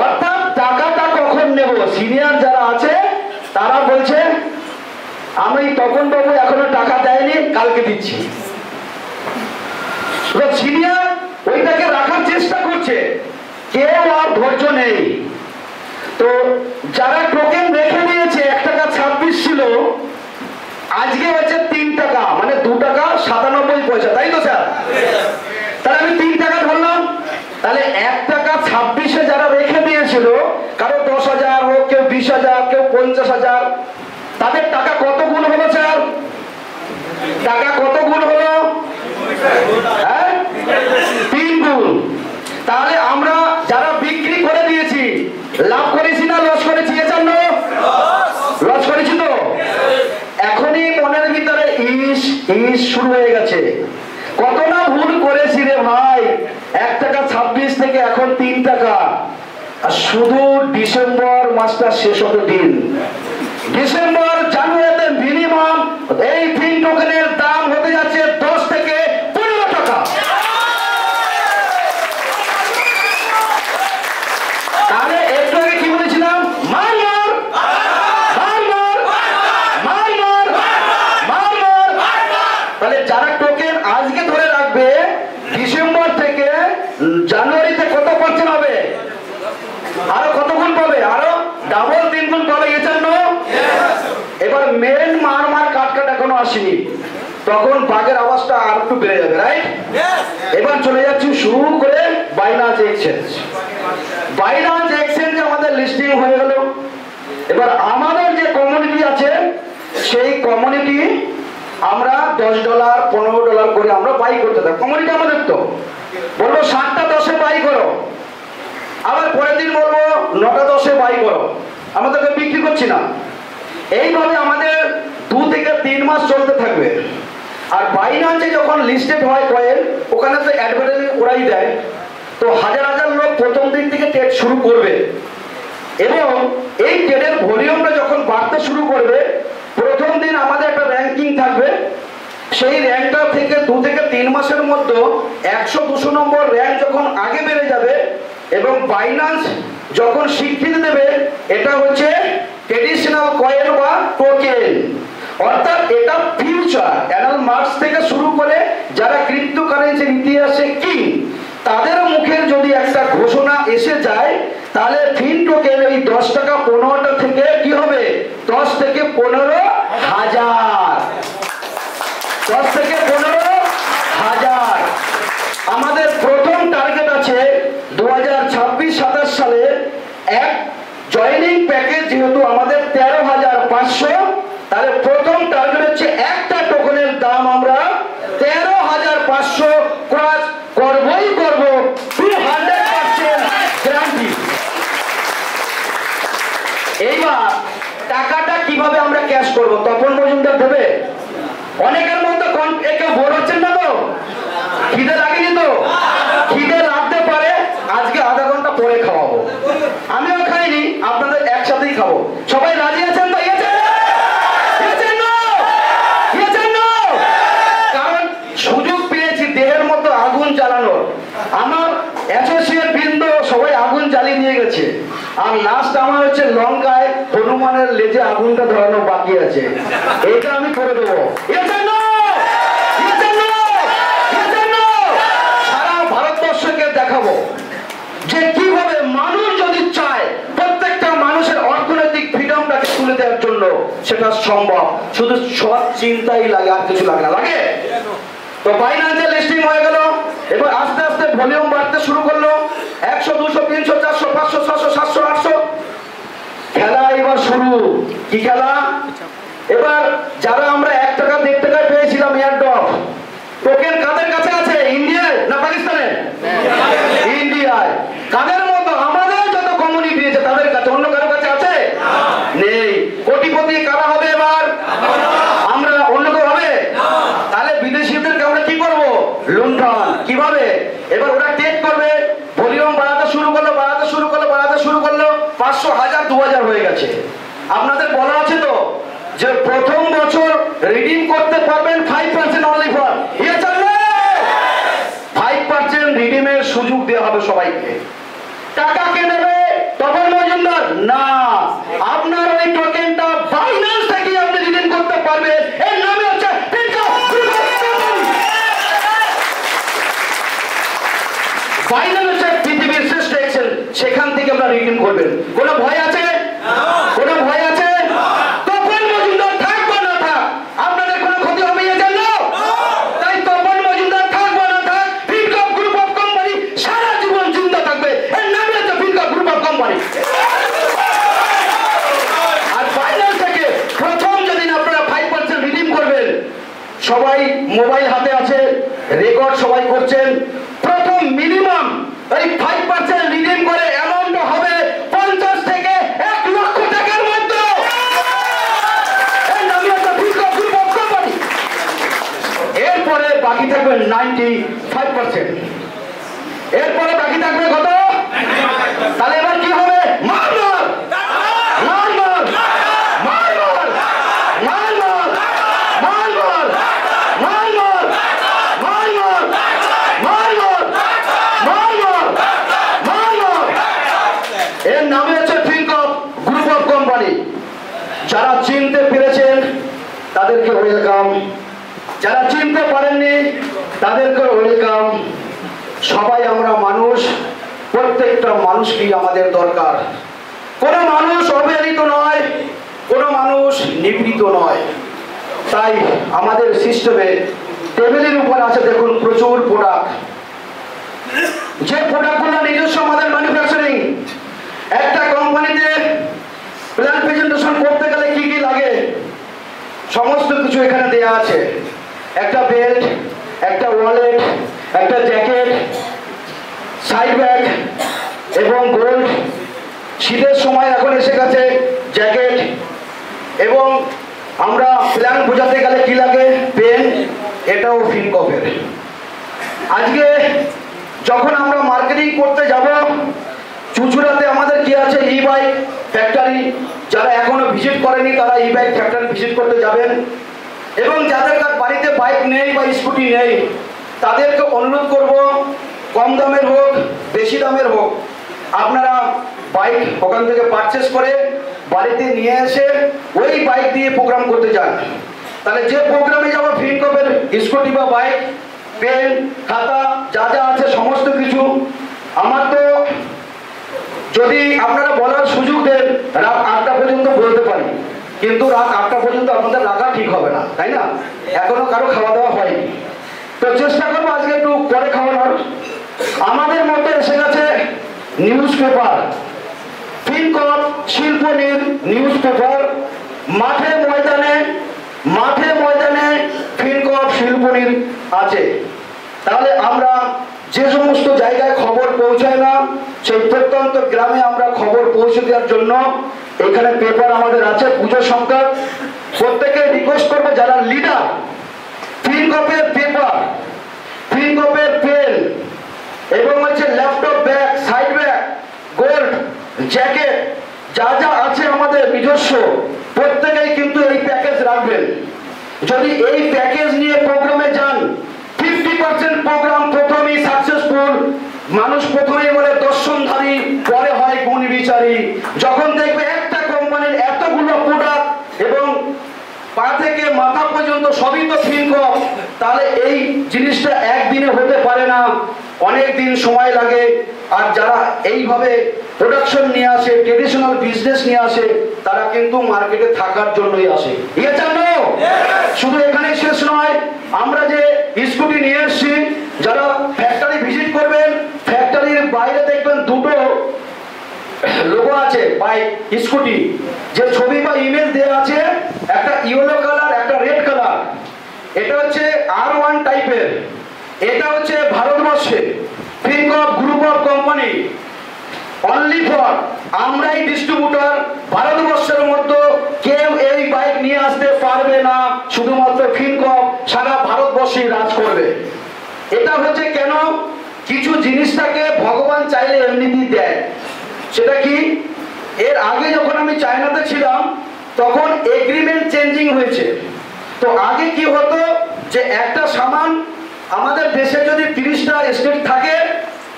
অর্থাৎ টাকাটা কখন নেব, সিনিয়র যারা আছে তারা বলছে আমি তখন বাবু এখনো টাকা দেয়নি, কালকে দিচ্ছি। সিনিয়র ওইটাকে রাখার চেষ্টা করছে, কেউ আর ধৈর্য নেই। তো যারা টোকেন রেখে দিয়েছে 1 টাকা 26 ছিল, আজকে হচ্ছে 3 টাকা, মানে 2 টাকা 97 পয়সা, তাই তো স্যার? তাহলে আমি 3 টাকা ধরলাম, তাহলে 1 টাকা 26-এ যারা রেখে দিয়েছিল, কারো 10,000 হোক, কেউ 20,000, কেউ 50,000, তাদের টাকা কত গুণ হলো স্যার? টাকা কত গুণ হলো? হ্যাঁ, 3 গুণ। তাহলে আমরা যারা বিক্রি করে দিয়েছি লাভ করেছি না লস করেছি? লস করেছি তো? এখনই মনের ভিতরে ইস শুরু হয়ে গেছে, কত না ভুল করেছি রে ভাই। 1 টাকা 26 থেকে এখন 3 টাকা, আর শুধু ডিসেম্বর মাসটা শেষ হতে দিন। ডিসেম্বর জানুয়ারিতে মিনিমাম এই ফিন টোকেনের দাম হতে যাচ্ছে 10 থেকে 15 টাকা। তাহলে একটু আগে কি বলেছিলাম? তাহলে যারা টোকেন আজকে ধরে রাখবে, ডিসেম্বর থেকে জানুয়ারিতে কত পার্সেন্ট হবে? আরো কত গুণ পাবে? আরো ডাবল 3 গুণ পাবে। এবার মেন মার কাট এখনো আসেনি, তখন বাঘের আওয়াজটা আর একটু বেড়ে যাবে, রাইট? এবার চলে যাচ্ছি শুরু করে বাইনান্স এক্সচেঞ্জ। বাইনান্স এক্সচেঞ্জে আমাদের লিস্টিং হয়ে গেল। এবার আমাদের যে কমিউনিটি আছে সেই কমিউনিটি আমরা $10 $15 করে আমরা বাই করতে থাকি। কমিউনিটি আমাদের তো বলবো 7টা 10-এ বাই করো, আবার পরের দিন বলবো 9টা 10-এ বাই করো, আমাদেরকে বিক্রি করছি না। এইভাবে আমাদের 2 থেকে 3 মাস চলতে থাকবে। আর বাইনান্সে যখন লিস্টেড হয় কয়েন, ওখানে তো অ্যাডভার্টাইজিং ওরাই দেয়, তো হাজার হাজার লোক প্রথম দিন থেকে ট্রেড শুরু করবে, এবং এই ট্রেডের ভলিউমটা যখন বাড়তে শুরু করবে, প্রথম দিন আমাদের একটা র্যাঙ্কিং থাকবে। সেই র্যাঙ্কটা থেকে 2 থেকে 3 মাসের মধ্যে 100-200 নম্বর র্যাঙ্ক যখন আগে বেড়ে যাবে, এবং বাইনান্স যখন স্বীকৃতি দেবে এটা হচ্ছে ট্রেডিশনাল কয়েন বা টোকেন, অর্থাৎ এটা ফিউচার অ্যানাল মার্কস থেকে শুরু করে যারা ক্রিপ্টোকারেন্সির ইতিহাসে কিং, তাদের মুখের যদি একটা ঘোষণা এসে যায়, তাহলে ফিন টোকেন এই 10 টাকা 15টা থেকে কি হবে? 10 থেকে 15,000, 10 থেকে 15,000। আমাদের প্রথম টার্গেট আছে 2026-27 সালে এক জয়নিং প্যাকেজ, যেহেতু আমাদের 13,500, তাহলে প্রথম টার্গেট হচ্ছে একটা টোকেনের দাম আমরা 13,500 ক্রস করবই করব, 200% গ্যারান্টি। এইবার টাকাটা কিভাবে আমরা ক্যাশ করব? তপন মজুমদার দেবে? অনেকের মধ্যে কেউ বোর হচ্ছেন না তো? খিদে লাগেনি তো? খিদে লাগতে পারে, আজকে আধা ঘন্টা পরে খাওয়াবো, আমিও খাইনি, আপনাদের একসাথেই খাবো। সবাই রাজি আছেন তো? কারণ সুযোগ পেয়েছি দেহের মতো আগুন জ্বালানোর। আমার অ্যাসোসিয়েট বৃন্দ সবাই আগুন জ্বালিয়ে নিয়ে গেছে, আর লাস্ট আমার হচ্ছে লঙ্কায় হনুমানের লেজে আগুনটা ধরানো বাকি আছে, এটা আমি করে দেবো। সারা ভারতবর্ষকে দেখাবো যে কিভাবে মানুষ যদি চায় প্রত্যেকটা মানুষের অর্থনৈতিক ফ্রিডমটাকে তুলে দেওয়ার জন্য সেটা সম্ভব, শুধু সৎ চিন্তাই লাগে, আর কিছু লাগে না। লাগে তো বাইনান্সে লিস্টিং হয়ে গেল। এবার আস্তে আস্তে ভলিউম বাড়তে শুরু করলো, 100, 200, 300, 400, 500, 600, 700, 800। খেলা এবার শুরু। কি খেলা? এবার যারা আমরা 1 টাকা 1.5 টাকায় পেয়েছিলাম এয়ারড্রপ, টোকেন কাদের কাছে আছে? ইন্ডিয়ায় না পাকিস্তানে? ইন্ডিয়ায়। কাদের মতো আমাদের যত কমিউনিটি আছে তাদের কাছে, অন্য কারো কাছে আছে? নেই। কোটিপতি কারা হবে এবার? আমরা গেছে। আপনাদের বলা আছে তো যে প্রথম বছর রিডিম করতে পারবেন 5% অনলি ফর, 5% রিডিমের সুযোগ দেওয়া হবে সবাইকে। টাকা কে দেবে? তপন মজুমদার না, আপনার ওই টোকেনটা বাইন্যান্স থেকে আপনি রিডিম করতে পারবেন। এর নামে হচ্ছে বাইন্যান্স হচ্ছে পৃথিবীর শ্রেষ্ঠ এক্সচেঞ্জ, সেখান থেকে আমরা রিডিম করবেন। কোনো ভয় আছে? কোনো ভয় আছে? তপন মজুমদার থাক বা না থাক, আপনাদের কোনো ক্ষতি হবে এজন্য? তাই তপন মজুমদার থাক বা না থাক, ফিনকপ গ্রুপ অফ কোম্পানি সারা জীবন জিন্দা থাকবে। এর নামই হচ্ছে ফিনকপ গ্রুপ অফ কোম্পানি। আর ফাইন্যান্স থেকে প্রথম যেদিন আপনারা 5% রিডিম করবেন, সবাই মোবাইল হাতে আছে, রেকর্ড সবাই করছেন, প্রথম মিনিমাম এই 5% রিডিম করে অ্যামাউন্ট হবে 50 থেকে 1 লক্ষ টাকার মধ্যে। এর নামই হচ্ছে ফিনকপ গ্রুপ অফ কোম্পানি। এরপরে বাকি থাকবে 95%। এরপরে বাকি থাকবে কত? তাহলে এবার কি হবে? মারমার মারমার মারমার মারমার মারমার মারমার মারমার মারমার মারমার মারমার। এর নামে হচ্ছে ফিনকপ গ্রুপ অফ কোম্পানি। যারা চিনতে পেরেছেন তাদেরকে ওয়েলকাম, যারা চিনতে পারেননি তাদেরকে ওয়েলকাম। সবাই আমরা মানুষ, প্রত্যেকটা মানুষকেই আমাদের দরকার। কোনো মানুষ অবহেলিত নয়, কোনো মানুষ নিবৃত নয়। তাই আমাদের সিস্টেমে টেবিলের উপর আছে দেখুন প্রচুর প্রোডাক্ট, যে প্রোডাক্টগুলো নিজস্ব আমাদের ম্যানুফ্যাকচারিং। একটা কোম্পানিতে প্ল্যান প্রেজেন্টেশন করতে গেলে কি কি লাগে সমস্ত কিছু এখানে দেয়া আছে। একটা বেল্ট, একটা ওয়ালেট, একটা জ্যাকেট, সাইড ব্যাগ এবং গোল্ড। শীতের সময় এখন এসে গেছে জ্যাকেট। এবং আমরা প্ল্যান বোঝাতে গেলে কি লাগে? পেন, এটাও ফিনকপের। আজকে যখন আমরা মার্কেটিং করতে যাব, চুচুড়াতে আমাদের কি আছে? ই বাইক ফ্যাক্টরি। যারা এখনো ভিজিট করেনি তারা ই বাইক ফ্যাক্টরি ভিজিট করতে যাবেন। এবং যাদের বাড়িতে বাইক নেই বা স্কুটি নেই তাদেরকে অনুরোধ করব, কম দামের হোক বেশি দামের হোক, আপনারা বাইক ওখান থেকে পারচেস করে বাড়িতে নিয়ে এসে ওই বাইক দিয়ে প্রোগ্রাম করতে যান। তাহলে যে প্রোগ্রামে যাবো ফিনকপের স্কুটি বা বাইক, পেন, খাতা যা যা আছে সমস্ত কিছু। আমার তো যদি আপনারা বলার সুযোগ দেন রাত 8টা পর্যন্ত বলতে পারি, কিন্তু রাত 8টা পর্যন্ত আপনাদের রাখা ঠিক হবে না, তাই না? এখনো কারো খাওয়া দাওয়া হয়নি, তো চেষ্টা করবো আজকে একটু পরে খাওয়ানোর। আমাদের মধ্যে এসে গেছে নিউজ পেপার, ফিনকপ শিল্পনীর নিউজ পেপার। মাঠে ময়দানে ফিনকপ শিল্পনীর আছে। তাহলে আমরা যে সমস্ত জায়গায় খবর পৌঁছায় না, সেই প্রত্যন্ত গ্রামে আমরা খবর পৌঁছে দেওয়ার জন্য এখানে পেপার আমাদের আছে। পুজো সংক্রান্ত প্রত্যেকে রিকোয়েস্ট করবো যারা লিডার, ফিনকপের পেপার, ফিনকপের পেন এবং হচ্ছে laptop bag, side bag, gold, jacket যা যা আছে আমাদের নিজস্ব, প্রত্যেকেই কিন্তু এই প্যাকেজ রাখবেন। যদি এই প্যাকেজ নিয়ে প্রোগ্রামে যান, 50% প্রোগ্রাম প্রথমেই সাকসেসফুল। মানুষ প্রথমেই বলে দর্শনধারী, পরে হয় গুণ বিচারী। যখন দেখবে একটা কোম্পানির এতগুলো প্রোডাক্ট এবং পা থেকে মাথা পর্যন্ত সবই তো ফিনকপ, তাহলে এই জিনিসটা একদিনে হতে পারে না, অনেক দিন সময় লাগে। আর যারা এইভাবে প্রোডাকশন নিয়ে আসে, ট্রেডিশনাল বিজনেস নিয়ে আসে, তারা কিন্তু মার্কেটে থাকার জন্যই আসে। শুধু এখানে শেষ নয়, আমরা যে স্কুটি নিয়ে এসছি, যারা ফ্যাক্টরি ভিজিট করবেন, ফ্যাক্টরির বাইরে দেখবেন দুটো লোগো আছে বাইক স্কুটি, যে ছবি বা ইমেজ দেওয়া আছে, একটা ইয়েলো কালার, একটা রেড কালার। এটা হচ্ছে R1 টাইপের, এটা হচ্ছে ভারতবর্ষে Fincorp group of company only for, আমরাই ডিস্ট্রিবিউটর। ভারতবর্ষের মধ্যে কেউ এই বাইক নিয়ে আসতে পারবে না, শুধুমাত্র ফিনকপ সারা ভারতবর্ষে রাজ করবে। এটা হচ্ছে কেন? কিছু জিনিসটাকে ভগবান চাইলে এমনিতেই দেয়। সেটা কি? এর আগে যখন আমি চায়নাতে ছিলাম তখন এগ্রিমেন্ট চেঞ্জিং হয়েছে। তো আগে কি হতো যে একটা সামান আমাদের দেশে যদি 30টা স্টেট থাকে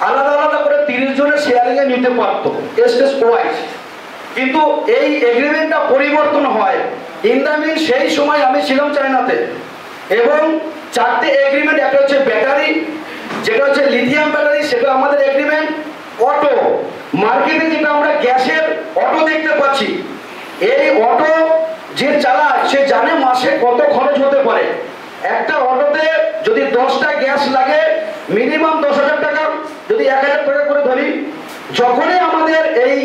আলাদা আলাদা করে 30 জনের শেয়ারিংয়ে নিতে পারতো স্টেট ওয়াইজ। কিন্তু এই এগ্রিমেন্টটা পরিবর্তন হয়। ইন দ্য মিন সেই সময় আমি ছিলাম চায়নাতে এবং 4টে এগ্রিমেন্ট, একটা হচ্ছে ব্যাটারি, যেটা হচ্ছে লিথিয়াম ব্যাটারি, সেটা আমাদের এগ্রিমেন্ট। অটো, মার্কেটে যেটা আমরা গ্যাসের অটো দেখতে পাচ্ছি, এই অটো যে চালায় সে জানে মাসে কত খরচ হতে পারে। একটা অটোতে যদি 10টা গ্যাস লাগে মিনিমাম 10,000 টাকা, যদি 1,000 টাকা করে ধরি, যখনই আমাদের এই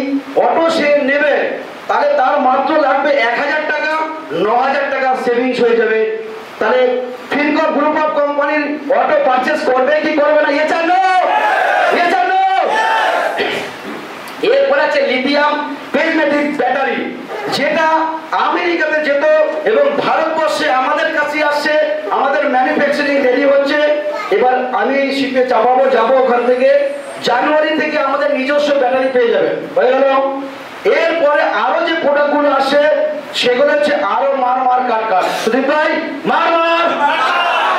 অটো সে নেবে তাহলে তার মাত্র লাগবে 1,000 টাকা, 9,000 টাকা সেভিংস হয়ে যাবে। তাহলে ফিনকর গ্রুপ অফ কোম্পানির অটো পারচেজ করবে কি করবে না? এ জানো, এ জানো। এরপর আছে লিথিয়াম প্রিজমেটিক ব্যাটারি, যেটা আমেরিকাতে যেত এবং ভারতবর্ষে আমাদের কাছে আসছে, আমাদের ম্যানুফ্যাকচারিং রেডি হচ্ছে। এবার আমি শিপে চাপাবো, যাবো ওখান থেকে, জানুয়ারি থেকে আমাদের নিজস্ব ব্যাটারি পেয়ে যাবে, হয়ে গেল। এরপরে আরো যে প্রোডাক্টগুলো আসে সেগুলো হচ্ছে আরো মার মার কাট কাট। সুদীপ ভাই, মার মার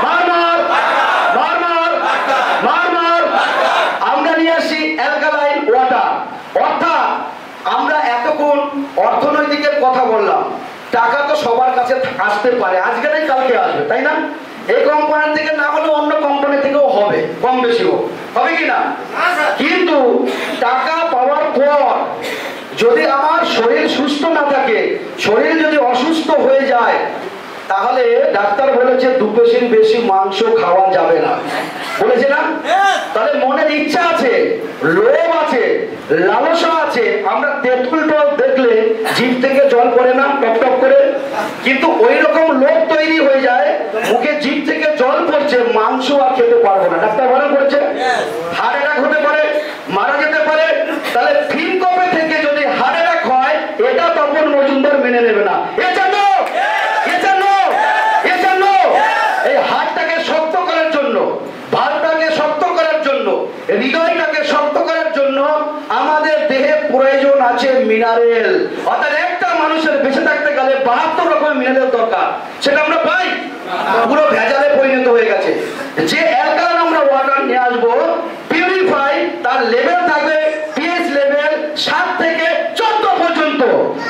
মার মার মার মার মার মার। আমরা নিয়ে আসি অ্যালকালাইন ওয়াটার। অর্থাৎ আমরা এতক্ষণ অর্থনৈতিকের কথা বললাম, টাকা তো সবার কাছে আসতে পারে, আজকে নেই কালকে আসবে, তাই না? এই কোম্পানি থেকে না হলে অন্য কোম্পানি থেকেও হবে, কম বেশি হবে কি না? কিন্তু টাকা পাওয়ার পর যদি আমার শরীর সুস্থ না থাকে, শরীর যদি অসুস্থ হয়ে যায়, তাহলে ডাক্তার বলেছে 2 কেজির বেশি মাংস খাওয়া যাবে না, বলেছে না? তাহলে মনের ইচ্ছা আছে, লোভ আছে, লালসা আছে। আমরা তেঁতুল টক দেখলে জিভ থেকে জল পড়ে না টপ টপ করে? কিন্তু ওই রকম লোভ তৈরি হয়ে যায়, মুখে জিভ থেকে জল পড়ছে, মাংস আর খেতে পারবো না। ডাক্তার বারণ করেছে, হার্ট অ্যাটাক হতে পারে, মারা যেতে পারে। তাহলে ফিনকপে থেকে যদি হার্ট অ্যাটাক হয়, এটা তপন মজুমদার মেনে নেবে না। এ জানো, এ জানো, এ জানো। এই হার্টটাকে শক্ত করার জন্য, ভালটাকে শক্ত করার জন্য, হৃদয়টাকে শক্ত করার জন্য আমাদের দেহে প্রয়োজন আছে মিনারেল। অর্থাৎ একটা মানুষের বেঁচে থাকতে গেলে 72 রকমের মিনারেল দরকার। সেটা আমরা পাই? পুরো ভেজালে পরিণত হয়ে গেছে। যে অ্যালকালাইন আমরা ওয়াটার নিয়ে আসবো, পিউরিফাই, তার লেভেল থাকবে পিএইচ লেভেল 7 থেকে 14 পর্যন্ত,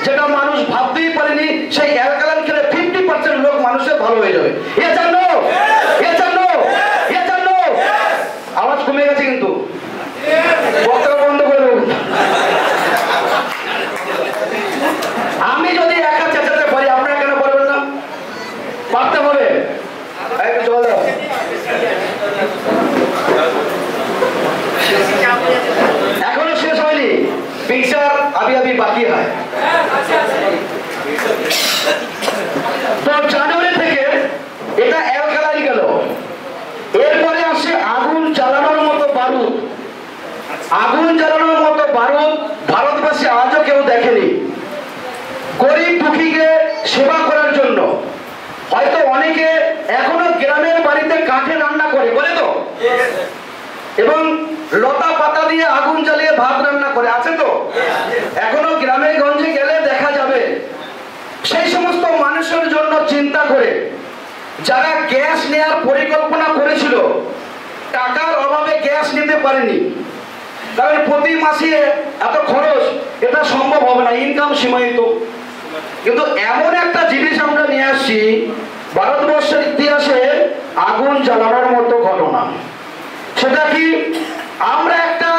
যেটা মানুষ ভাবতেই পারেনি। সেই অ্যালকালাইন খেলে 50% লোক মানুষের ভালো হয়ে যাবে। এ জানো, এ জানো, এ জানো। আওয়াজ কমে গেছে কিন্তু, বক্তব্য বন্ধ করে দেবো। আমি যদি একা চেঁচাতে পারি, আপনারা কেন পারবেন না? পারতে হবে। জল দাও। এখনো শেষ হয়নি, পিকচার আবি আবি বাকি হয়। তো জানুয়ারি থেকে এটা অ্যালকালাইন গেল। এরপরে আসে আগুন জ্বালানোর মতো বারুদ। আগুন জ্বালানোর মতো বারুদ ভারতবর্ষে আজও কেউ দেখেনি। গরিব দুঃখীকে সেবা করার জন্য। হয়তো অনেকে এখনো গ্রামের বাড়িতে কাঠে রান্না করে, বলে তো, এবং লতা পাতা দিয়ে আগুন জ্বালিয়ে ভাত রান্না করে, আছে তো? এখনো গ্রামে গঞ্জে গেলে দেখা যাবে। সেই সমস্ত মানুষের জন্য চিন্তা করে যারা গ্যাস নেওয়ার পরিকল্পনা করেছিল, টাকার অভাবে গ্যাস নিতে পারেনি, কারণ প্রতি মাসে এত খরচ, এটা সম্ভব হবে না, ইনকাম সীমায়িত। কিন্তু এমন একটা জিনিস আমরা নিয়ে আসছি ভারতবর্ষের ইতিহাসে আগুন জ্বালানোর মতো ঘটনা। সেটা কি? আমরা একটা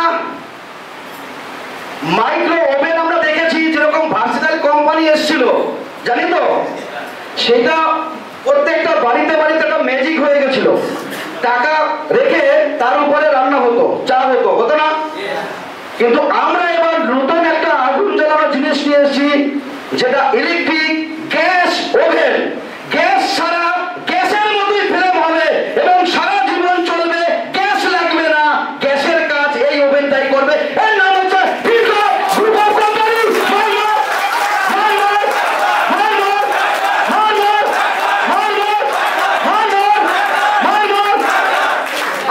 মাইক্রো ওভেন আমরা দেখেছি, যেরকম ভার্সিটাইল কোম্পানি এসেছিল, জানি তো? সেটা প্রত্যেকটা বাড়িতে বাড়িতে একটা ম্যাজিক হয়ে গেছিল। টাকা রেখে তার উপরে রান্না হতো, চা হতো, হতো না? কিন্তু আমরা এবার নতুন একটা আগুন জ্বালানোর জিনিস নিয়ে এসেছি, যেটা ইলেকট্রিক গ্যাস ওভেন। গ্যাস ছাড়া গ্যাসের মতোই ফ্লেম হবে এবং সারা জীবন চলবে, গ্যাস লাগবে না। গ্যাসের কাজ এই ওভেনটাই করবে। এর নাম হচ্ছে গ্রুপ অফ কোম্পানি।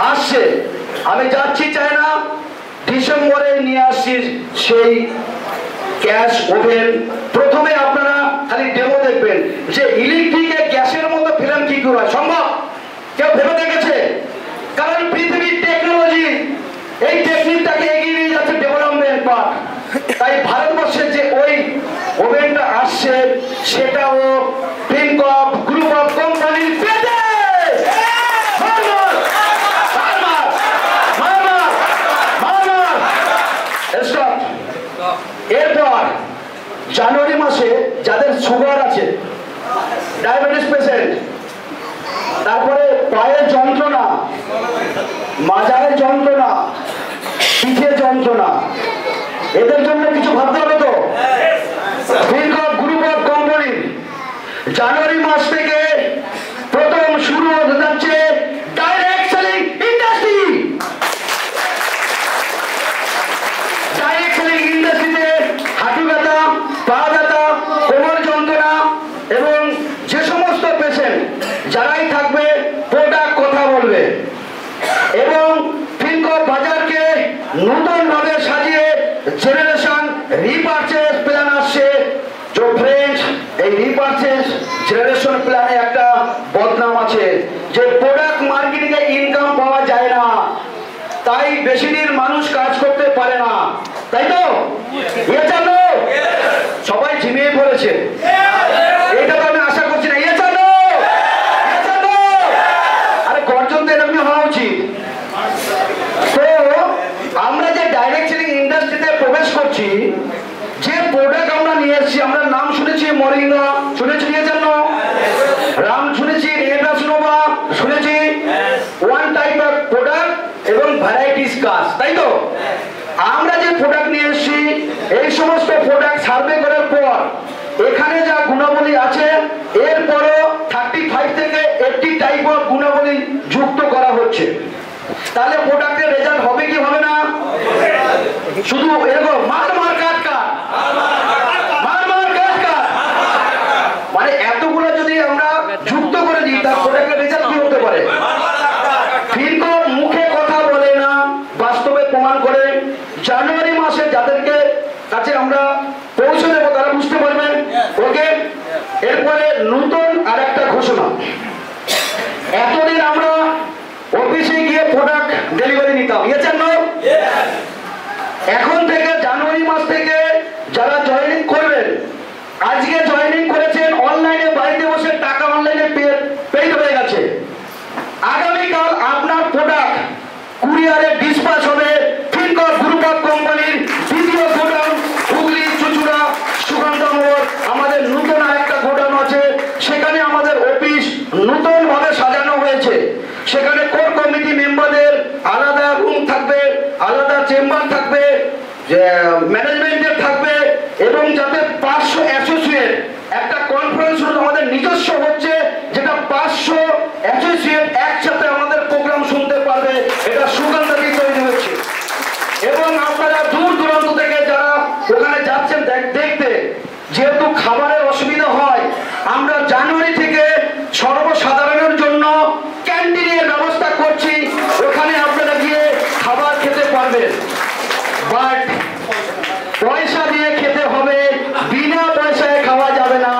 আসছে, আমি যাচ্ছি চায়না, ডিসেম্বরে নিয়ে আসছি সেই গ্যাস ওভেন। প্রথমে আপনারা খালি ডেমো দেখবেন যে ইলেকট্রিকে গ্যাসের মতো ফিল্ম কি করে হয়, সম্ভব? কেউ ভেবে দেখেছে? কারণ পৃথিবীর টেকনোলজি এই টেকনিকটাকে এগিয়ে নিয়ে যাচ্ছে ডেভেলপমেন্ট পার্ট। তাই ভারতবর্ষের যে ওই ওভেনটা আসছে সেটাও ফিনকর্প গ্রুপ অফ কোম্পানির পেটে। এরপর জানুয়ারি মাসে যাদের সুগার আছে, ডায়াবেটিস পেশেন্ট, তারপরে পায়ের যন্ত্রণা, মাজারের যন্ত্রণা, পিঠের যন্ত্রণা, এদের জন্য কিছু ভাবতে হবে তো। ফিনকর্প গ্রুপ অফ কোম্পানি জানুয়ারি মাস থেকে প্রথম শুরু হতে যাচ্ছে direct selling industry. Direct selling ইন্ডাস্ট্রিতে হাঁটু ব্যথা, পা ব্যথা, কোমর যন্ত্রণা এবং যে সমস্ত পেশেন্ট যারাই থাকবে প্রোডাক্ট কথা বলবে এবং ফিনকর্প বাজারকে নতুন ভাবে সাজিয়ে জেনারেশন রিপারচেজ প্ল্যান আসছে। যে ফ্রেন্ডস, এই রিপারচেজ জেনারেশন প্ল্যানে একটা বদনাম আছে যে প্রোডাক্ট মার্কেটিং এ ইনকাম পাওয়া যায় না, তাই বেশি দিন মানুষ কাজ করতে পারে না, তাই তো? এ জানো সবাই ঝিমিয়ে পড়েছে, এটা তো আমি আশা করছি না। এ জানো আরে গর্জন তো এরকমই হওয়া উচিত। তো আমরা যে ডাইরেক্ট সেলিং ইন্ডাস্ট্রিতে প্রবেশ করছি, যে প্রোডাক্ট আমরা নিয়ে এসেছি, আমরা নাম শুনেছি মরিঙ্গা, শুনেছি নিয়ে জানো, রাম শুনেছি, রেডাসনোভা শুনেছি, ওয়ান টাইপ অফ প্রোডাক্ট এবং ভ্যারাইটিস কাজ, তাই তো? আমরা যে প্রোডাক্ট নিয়ে এসেছি এই সমস্ত প্রোডাক্ট সার্ভে করার পর এখানে যা গুণাবলী আছে এরপরও 35 থেকে 80 টাইপ অফ গুণাবলী যুক্ত করা হচ্ছে। তাহলে প্রোডাক্টের রেজাল্ট হবে কি হবে না? শুধু এরকম মার মার কাট কাট, মার মার কাট কাট, মানে এতগুলো যদি আমরা যুক্ত করে দিই তার প্রোডাক্টের রেজাল্ট কি হতে পারে? ফিনকর্প মুখে কথা বলে না, বাস্তবে প্রমাণ করে। জানুয়ারি মাসে যাদেরকে কাছে আমরা পৌঁছে দেবো তারা বুঝতে পারবেন। ওকে, এরপরে নতুন আর একটা ঘোষণা। এতদিন আমরা অফিসে গিয়ে প্রোডাক্ট ডেলিভারি নিতাম, এখন থেকে জানুয়ারি মাস থেকে যারা জয়েনিং করবেন, আজকে জয়েনিং করেছেন অনলাইনে, বাড়িতে বসে টাকা অনলাইনে পেইড হয়ে গেছে। আগামীকাল আপনার প্রোডাক্ট কুরিয়ারে ডিসপ্যাচ হবে ফিনকর্প গ্রুপ অফ কোম্পানির দ্বিতীয় গোডাউন হুগলি চুচুড়া সুগন্ধমোড়। আমাদের নতুন আরেকটা গোডাউন আছে, সেখানে আমাদের অফিস নতুন ভাবে সাজানো হয়েছে। সেখানে কোর কমিটি মেম্বারদের আলাদা রুম থাকবে, আলাদা চেম্বার থাকবে, ম্যানেজমেন্টের থাকবে এবং যাতে 500 অ্যাসোসিয়েট একটা কনফারেন্স রুম আমাদের নিজস্ব হচ্ছে, যেটা 500 অ্যাসোসিয়েট একসাথে আমাদের প্রোগ্রাম শুনতে পারবে। এটা সুগন্ধাদি তৈরি হচ্ছে এবং আপনারা দূর দূরান্ত থেকে যারা ওখানে যাচ্ছেন দেখতে, যেহেতু খাবারের অসুবিধা হয়, আমরা জানুয়ারি থেকে সর্বসাধারণের জন্য ক্যান্টিনের ব্যবস্থা করছি। ওখানে আপনারা গিয়ে খাবার খেতে পারবেন, বাট পয়সা দিয়ে খেতে হবে, বিনা পয়সায় খাওয়া যাবে না।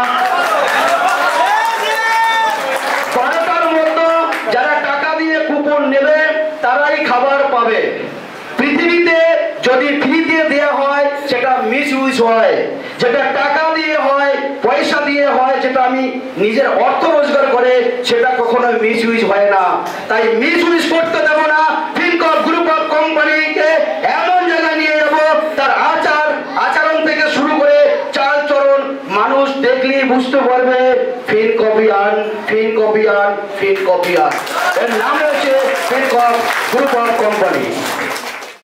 12টার মধ্যে যারা টাকা দিয়ে কুপন নেবে তারাই খাবার পাবে। পৃথিবীতে যদি ফ্রি দিয়ে দেওয়া হয় সেটা মিস ইউজ হয়, যেটা টাকা দিয়ে হয়, পয়সা দিয়ে হয়, যেটা আমি নিজের অর্থ রোজগার করে, সেটা কখনো মিস ইউজ হয় না। তাই মিস ইউজ করতে দেব না। ফিনকর্প গ্রুপ অফ কোম্পানিকে এমন জায়গায় নিয়ে যাব, তার আচরণ থেকে শুরু করে চাল চরণ মানুষ দেখলেই বুঝতে পারবে ফিনকর্পিয়ান, ফিনকর্পিয়ান, ফিনকর্পিয়ান। এর নাম হচ্ছে ফিনকর্প গ্রুপ অফ কোম্পানি।